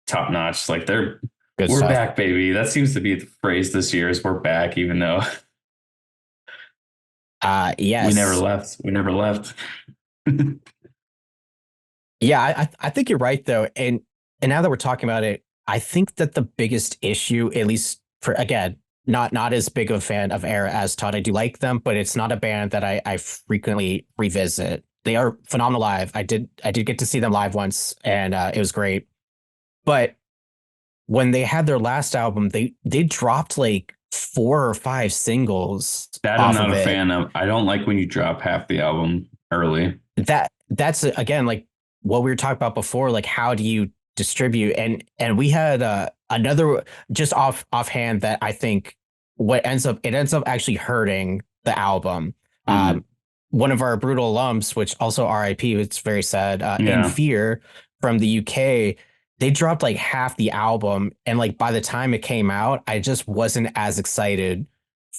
top notch. Like Good we're stuff. back, baby. That seems to be the phrase this year is we're back, even though we never Yes. left. We never left. Yeah, I think you're right though. And now that we're talking about it, I think that the biggest issue, at least for again, not as big of a fan of Era as Todd. I do like them, but it's not a band that I frequently revisit. They are phenomenal live. I did get to see them live once, and it was great. But when they had their last album, they dropped like 4 or 5 singles That I'm off not of a it. fan of. I don't like when you drop half the album early. That's again like what we were talking about before, like how do you distribute? And we had another just offhand that I think it ends up actually hurting the album. Mhm. Um, one of our Brewtal alums, which also RIP, it's very sad, in Yeah. Fear from the UK, they dropped like half the album, and like by the time it came out, I just wasn't as excited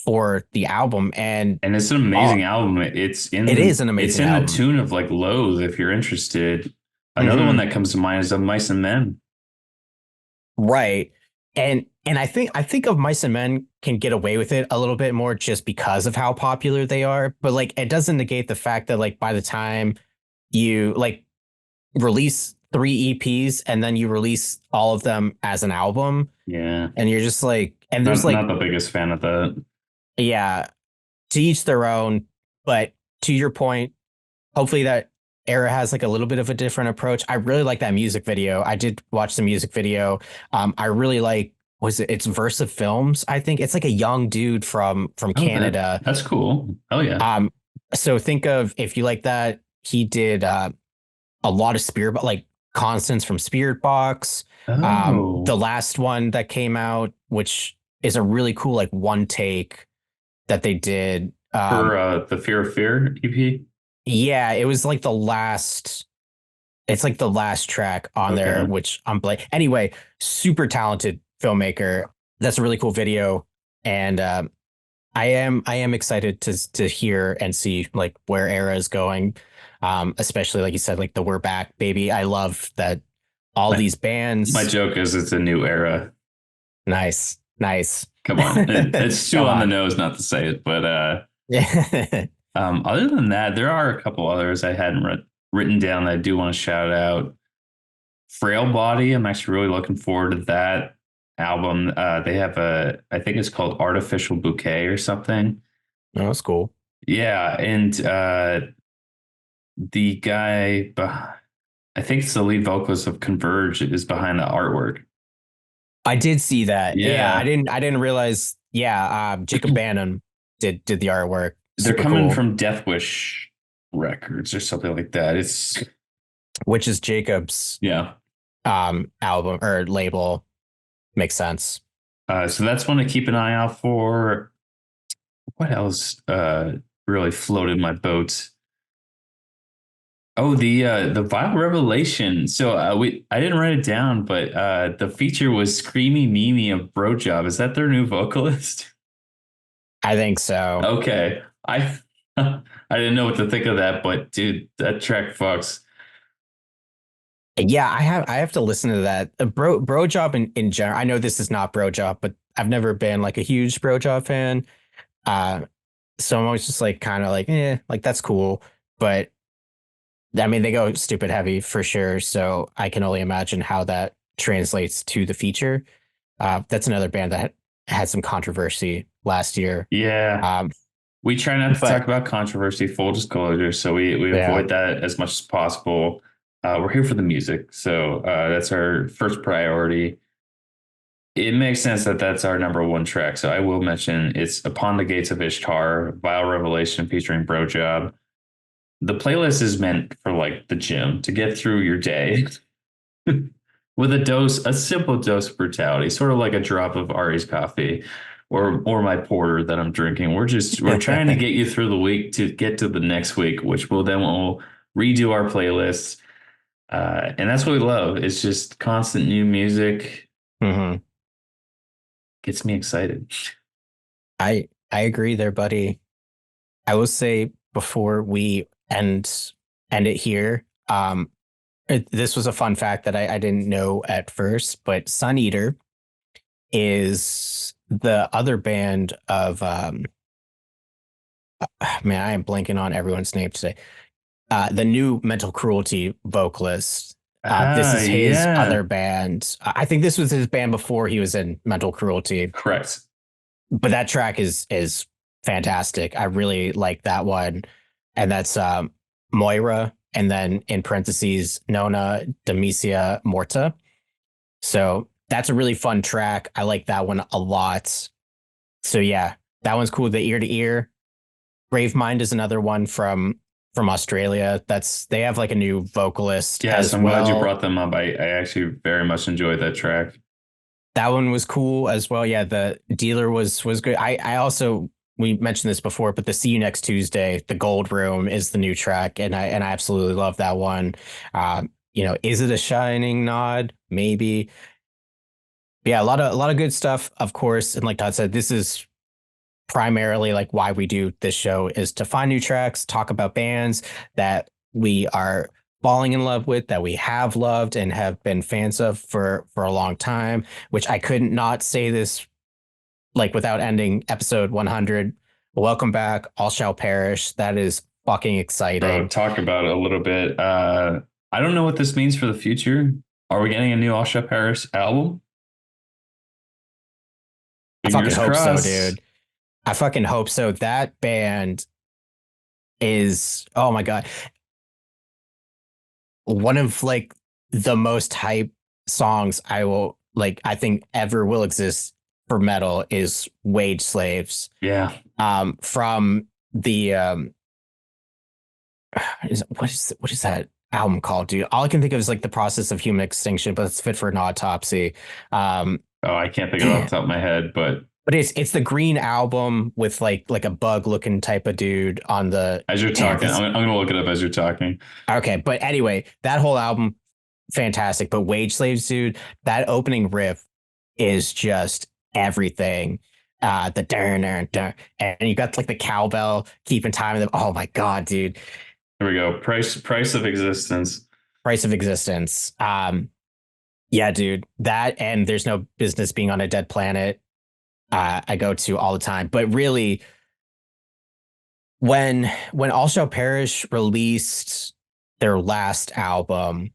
for the album. And And it's an amazing album. it is an It's amazing in the album. tune of like Loathe if you're interested. Another one Mhm. that comes to mind is of Mice and Men. Right. And I think of Mice and Men can get away with it a little bit more just because of how popular they are. But like it doesn't negate the fact that like by the time you like release 3 EPs and then you release all of them as an album, Yeah. and you're just like, and there's Not like, the biggest fan of that. yeah, to each their own. But to your point, hopefully that era has like a little bit of a different approach. I really like that music video. I did watch the music video. I really like, was it, it's Versa Films, I think. It's like a young dude from Oh, Canada. that's cool. Oh yeah. Um, so think of, if you like that, he did a lot of Spirit, like Constance from Spirit Box. Oh, The last one that came out, which is a really cool like one take that they did. for the Fear of Fear EP. Yeah, it was like the last, it's like the last track on there, Okay. which I'm like, anyway, super talented filmmaker. That's a really cool video. And I am excited to hear and see like where Era is going. Especially like you said, like the We're Back baby. I love that all My, these my bands. joke is it's a new era. Nice, nice. Come on. It's too Come on the on. nose not to say it, but Yeah. other than that, there are a couple others I hadn't written down that I do want to shout out. Frail Body, I'm actually really looking forward to that album. They have I think it's called Artificial Bouquet or something. No, that's cool. Yeah, and the guy, I think it's the lead vocalist of Converge, is behind the artwork. I did see that. Yeah, Yeah, I didn't realize. Yeah, Jacob Bannon did the artwork. they're Super coming cool. from Death Wish Records or something like that. It's Which is Jacob's yeah. album or label. Makes sense. So that's one to keep an eye out for. What else really floated my boat? Oh, the Vile Revelation. So I didn't write it down, but the feature was Screamy Mimi of Bro Job. Is that their new vocalist? I think so. Okay. I I didn't know what to think of that, but dude, that track fucks. Yeah, I have to listen to that. Bro Job in general. I know this is not Bro Job, but I've never been like a huge Bro Job fan. Uh, so I'm always just like kind of like, like that's cool. But I mean, they go stupid heavy for sure. So I can only imagine how that translates to the feature. That's another band that had some controversy last year. Yeah. Um, We try not to talk but about controversy, full disclosure, so we yeah, avoid that as much as possible. We're here for the music, so that's our first priority. It makes sense that that's our number one track. So I will mention it's Upon the Gates of Ishtar, Vile Revelation featuring Bro Job. The playlist is meant for like the gym to get through your day with a simple dose of brutality, sort of like a drop of Arie's coffee or my porter that I'm drinking. We're trying to get you through the week to get to the next week, which we'll redo our playlists. And that's what we love. It's just constant new music. hmm Gets me excited. I agree there, buddy. I will say before we end it here, this was a fun fact that I didn't know at first, but Sun Eater is the other band of man, I am blanking on everyone's name today. The new Mental Cruelty vocalist. This Ah, is his other yeah. band. I think this was his band before he was in Mental Cruelty. Correct. But that track is fantastic. I really like that one. And that's Moira, and then in parentheses, Nona Demesia Morta. So that's a really fun track. I like that one a lot. So yeah, that one's cool. The ear to ear. Brave Mind is another one from Australia. They have like a new vocalist Yes, as I'm glad you well. brought them up. I actually very much enjoyed that track. That one was cool as well. Yeah, the dealer was good. I also we mentioned this before, but the See You Next Tuesday, the Gold Room is the new track, and I absolutely love that one. Is it a shining nod? Maybe. But yeah, a lot of good stuff, of course. And like Todd said, this is primarily like why we do this show is to find new tracks, talk about bands that we are falling in love with, that we have loved and have been fans of for a long time, which I couldn't not say this like without ending episode 100. Welcome back, All Shall Perish. That is fucking Bro, exciting. talk about it a little bit. I don't know what this means for the future. Are we getting a new All Shall Paris album? I fucking Fingers hope so, crossed. dude. I fucking hope so. That band is, oh my God, one of like the most hype songs I think ever will exist for metal is Wage Slaves. Yeah. From the what is that album called, dude? All I can think of is like The Process of Human Extinction, but it's Fit for an Autopsy. Oh, I can't think of it off Damn. the top of my head, but But it's the green album with like a bug looking type of dude on the as you're damn talking, this. I'm gonna look it up as you're talking. Okay, but anyway, that whole album fantastic. But Wage Slaves, dude, that opening riff is just everything. The dun, dun, dun, and you got like the cowbell keeping time with them. Oh my god, dude. Here we go. Price of existence. Price of existence. Yeah, dude. That and there's no business being on a dead planet. I go to all the time. But really, when All Shall Perish released their last album,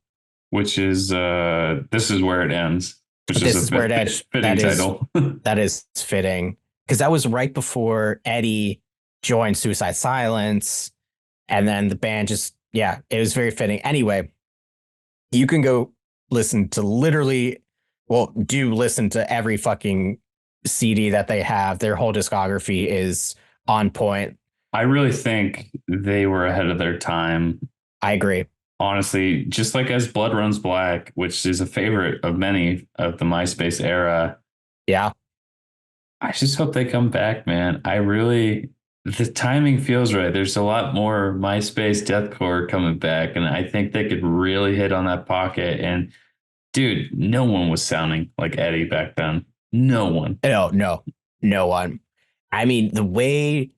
Which is this is where it ends, which is this a is where it edged. fitting title. That is fitting because that was right before Eddie joined Suicide Silence, and then the band just yeah, it was very fitting. Anyway, you can go listen to do listen to every fucking CD that they have. Their whole discography is on point. I really think they were ahead of their time. I agree. Honestly, just like as Blood Runs Black, which is a favorite of many of the MySpace era, Yeah. I just hope they come back, man. The timing feels right. There's a lot more MySpace deathcore coming back, and I think they could really hit on that pocket. And dude, no one was sounding like Eddie back then. No one. No one. I mean, the way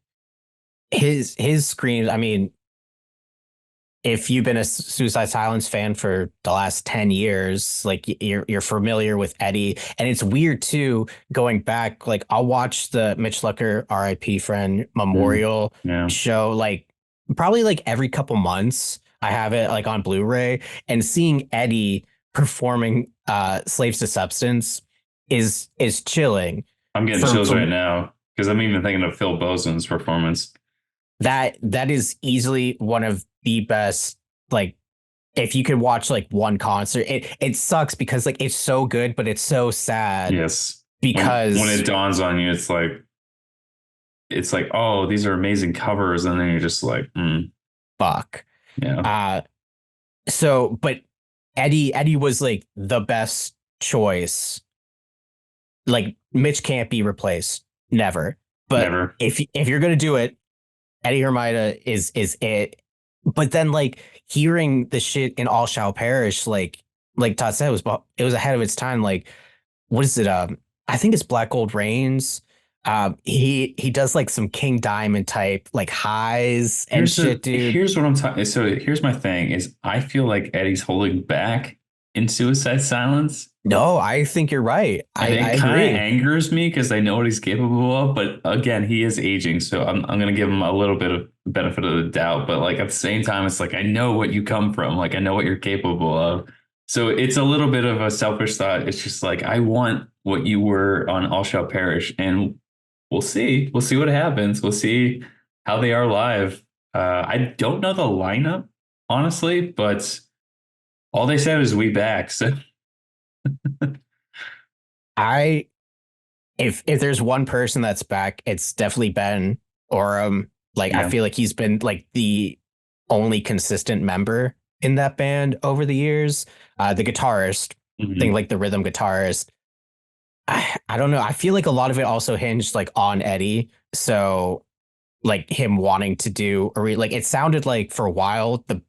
his screams, I mean, if you've been a Suicide Silence fan for the last 10 years, like you're familiar with Eddie. And it's weird too, going back, like I'll watch the Mitch Lucker RIP friend memorial Yeah. show like probably like every couple months. I have it like on Blu-ray and seeing Eddie performing Slaves to Substance is chilling. I'm getting chills right now because I'm even thinking of Phil Bosun's performance. That is easily one of the best, like if you could watch like one concert, it sucks because like it's so good but it's so sad. Yes. Because when it dawns on you, it's like, oh, these are amazing covers, and then you're just like, fuck. Yeah. So but Eddie was like the best choice. Like Mitch can't be replaced, never. But Never. if you're gonna do it, Eddie Hermida is it. But then like hearing the shit in All Shall Perish, like Todd said, it was ahead of its time. Like, what is it? I think it's Black Gold Rains. He does like some King Diamond type like highs and shit, dude. Here's what I'm talking. So here's my thing: is I feel like Eddie's holding back in Suicide Silence. No, I think you're right. And I it kind of agree. angers me because I know what he's capable of. But again, he is aging, so I'm gonna give him a little bit of benefit of the doubt. But like at the same time, it's like I know what you come from. Like I know what you're capable of. So it's a little bit of a selfish thought. It's just like I want what you were on All Shall Perish, and we'll see. We'll see what happens. We'll see how they are live. I don't know the lineup honestly, but all they said is "we back." So I if there's one person that's back, it's definitely Ben Orem. Like I Yeah. feel like he's been like the only consistent member in that band over the years. The guitarist, thing Mhm. like the rhythm guitarist. I don't know. I feel like a lot of it also hinged like on Eddie. So like him wanting to do like it sounded like for a while the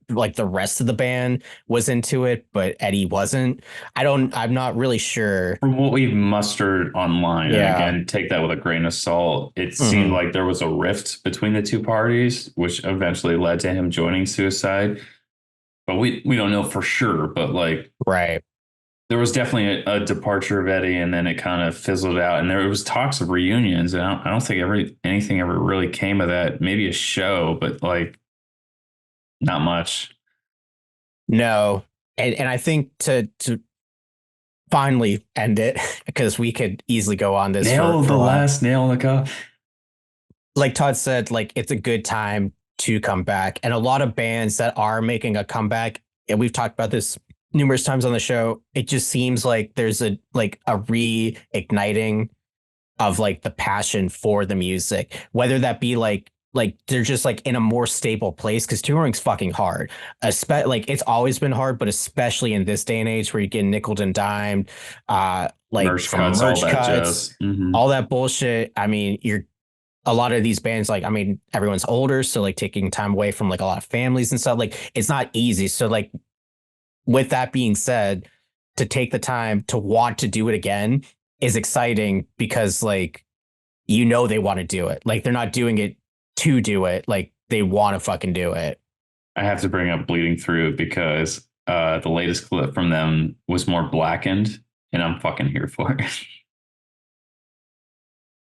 rest of the band was into it, but Eddie wasn't. I'm not really sure. From what we've mustered online, and Yeah. again, take that with a grain of salt, it seemed Hmm. like there was a rift between the two parties, which eventually led to him joining Suicide. But we don't know for sure. But like Right. there was definitely a departure of Eddie, and then it kind of fizzled out. And there was talks of reunions, and I don't think anything ever really came of that. Maybe a show, but like not much. No. And I think to finally end it, because we could easily go on this for The a while. last nail in the coffin. Like Todd said, like it's a good time to come back. And a lot of bands that are making a comeback, and we've talked about this numerous times on the show, it just seems like there's a reigniting of like the passion for the music, whether that be like they're just like in a more stable place, because touring's fucking hard. Like it's always been hard, but especially in this day and age where you get nickel and dimed, like Merch from cuts, all merch that cuts, jazz. Hmm. all that bullshit. I mean, you're a lot of these bands, like, I mean, everyone's older, so like taking time away from like a lot of families and stuff, like it's not easy. So like with that being said, to take the time to want to do it again is exciting, because like they want to do it. Like they're not doing it to do it. Like they want to fucking do it. I have to bring up Bleeding Through because the latest clip from them was more blackened, and I'm fucking here for it.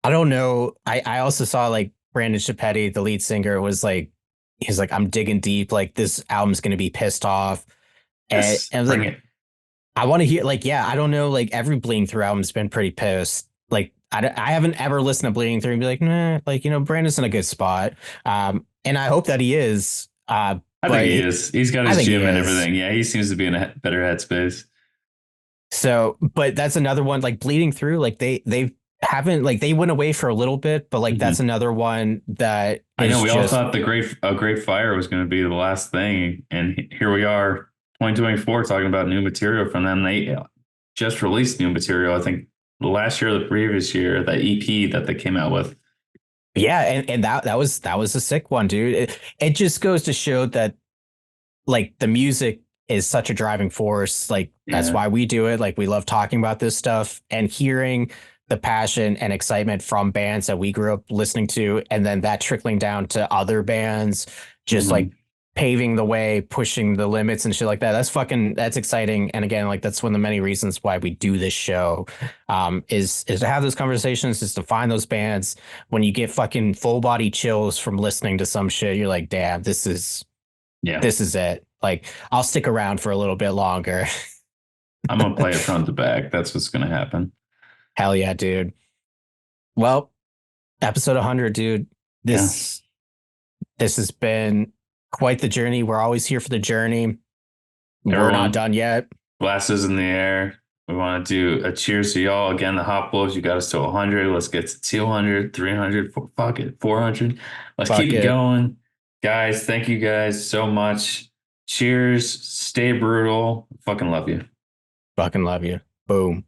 I don't know. I also saw like Brandon Shapetti, the lead singer, was like, he's like, I'm digging deep. Like this album's gonna be pissed off. And I was Bring like, it. I want to hear, like, yeah, I don't know. Like every Bleeding Through album's been pretty pissed. Like I haven't ever listened to Bleeding Through and be like, nah, like, Brandon's in a good spot. And I hope that he is. I think But he is. He's got I his think he gym and is. everything. Yeah, he seems to be in a better headspace. So, but that's another one, like Bleeding Through, like they haven't, like they went away for a little bit, but like that's Hmm. another one that I know is we all just, thought the Great Fire was going to be the last thing, and here we are, 2024, talking about new material from them. They just released new material. I think last year, or the previous year, that EP that they came out with. yeah, and that was a sick one, dude. It just goes to show that like the music is such a driving force. Like that's Yeah. why we do it. Like we love talking about this stuff and hearing the passion and excitement from bands that we grew up listening to, and then that trickling down to other bands, just like Hmm. paving the way, pushing the limits and shit like that. That's exciting. And again, like that's one of the many reasons why we do this show, is to have those conversations, is to find those bands. When you get fucking full body chills from listening to some shit, you're like, damn, Yeah. this is it. Like, I'll stick around for a little bit longer. I'm gonna play it front to back. That's what's gonna happen. Hell yeah, dude. Well, episode 100, dude. Yeah. This has been quite the journey. We're always here for the journey. We're not Everyone, done yet. glasses in the air. We want to do a cheers to y'all. Again, the Hopwolves, you got us to 100. Let's get to 200, 300, fuck it, 400. Let's keep Fuck it it. going. Guys, thank you guys so much. Cheers. Stay brutal. Fucking love you. Fucking love you. Boom.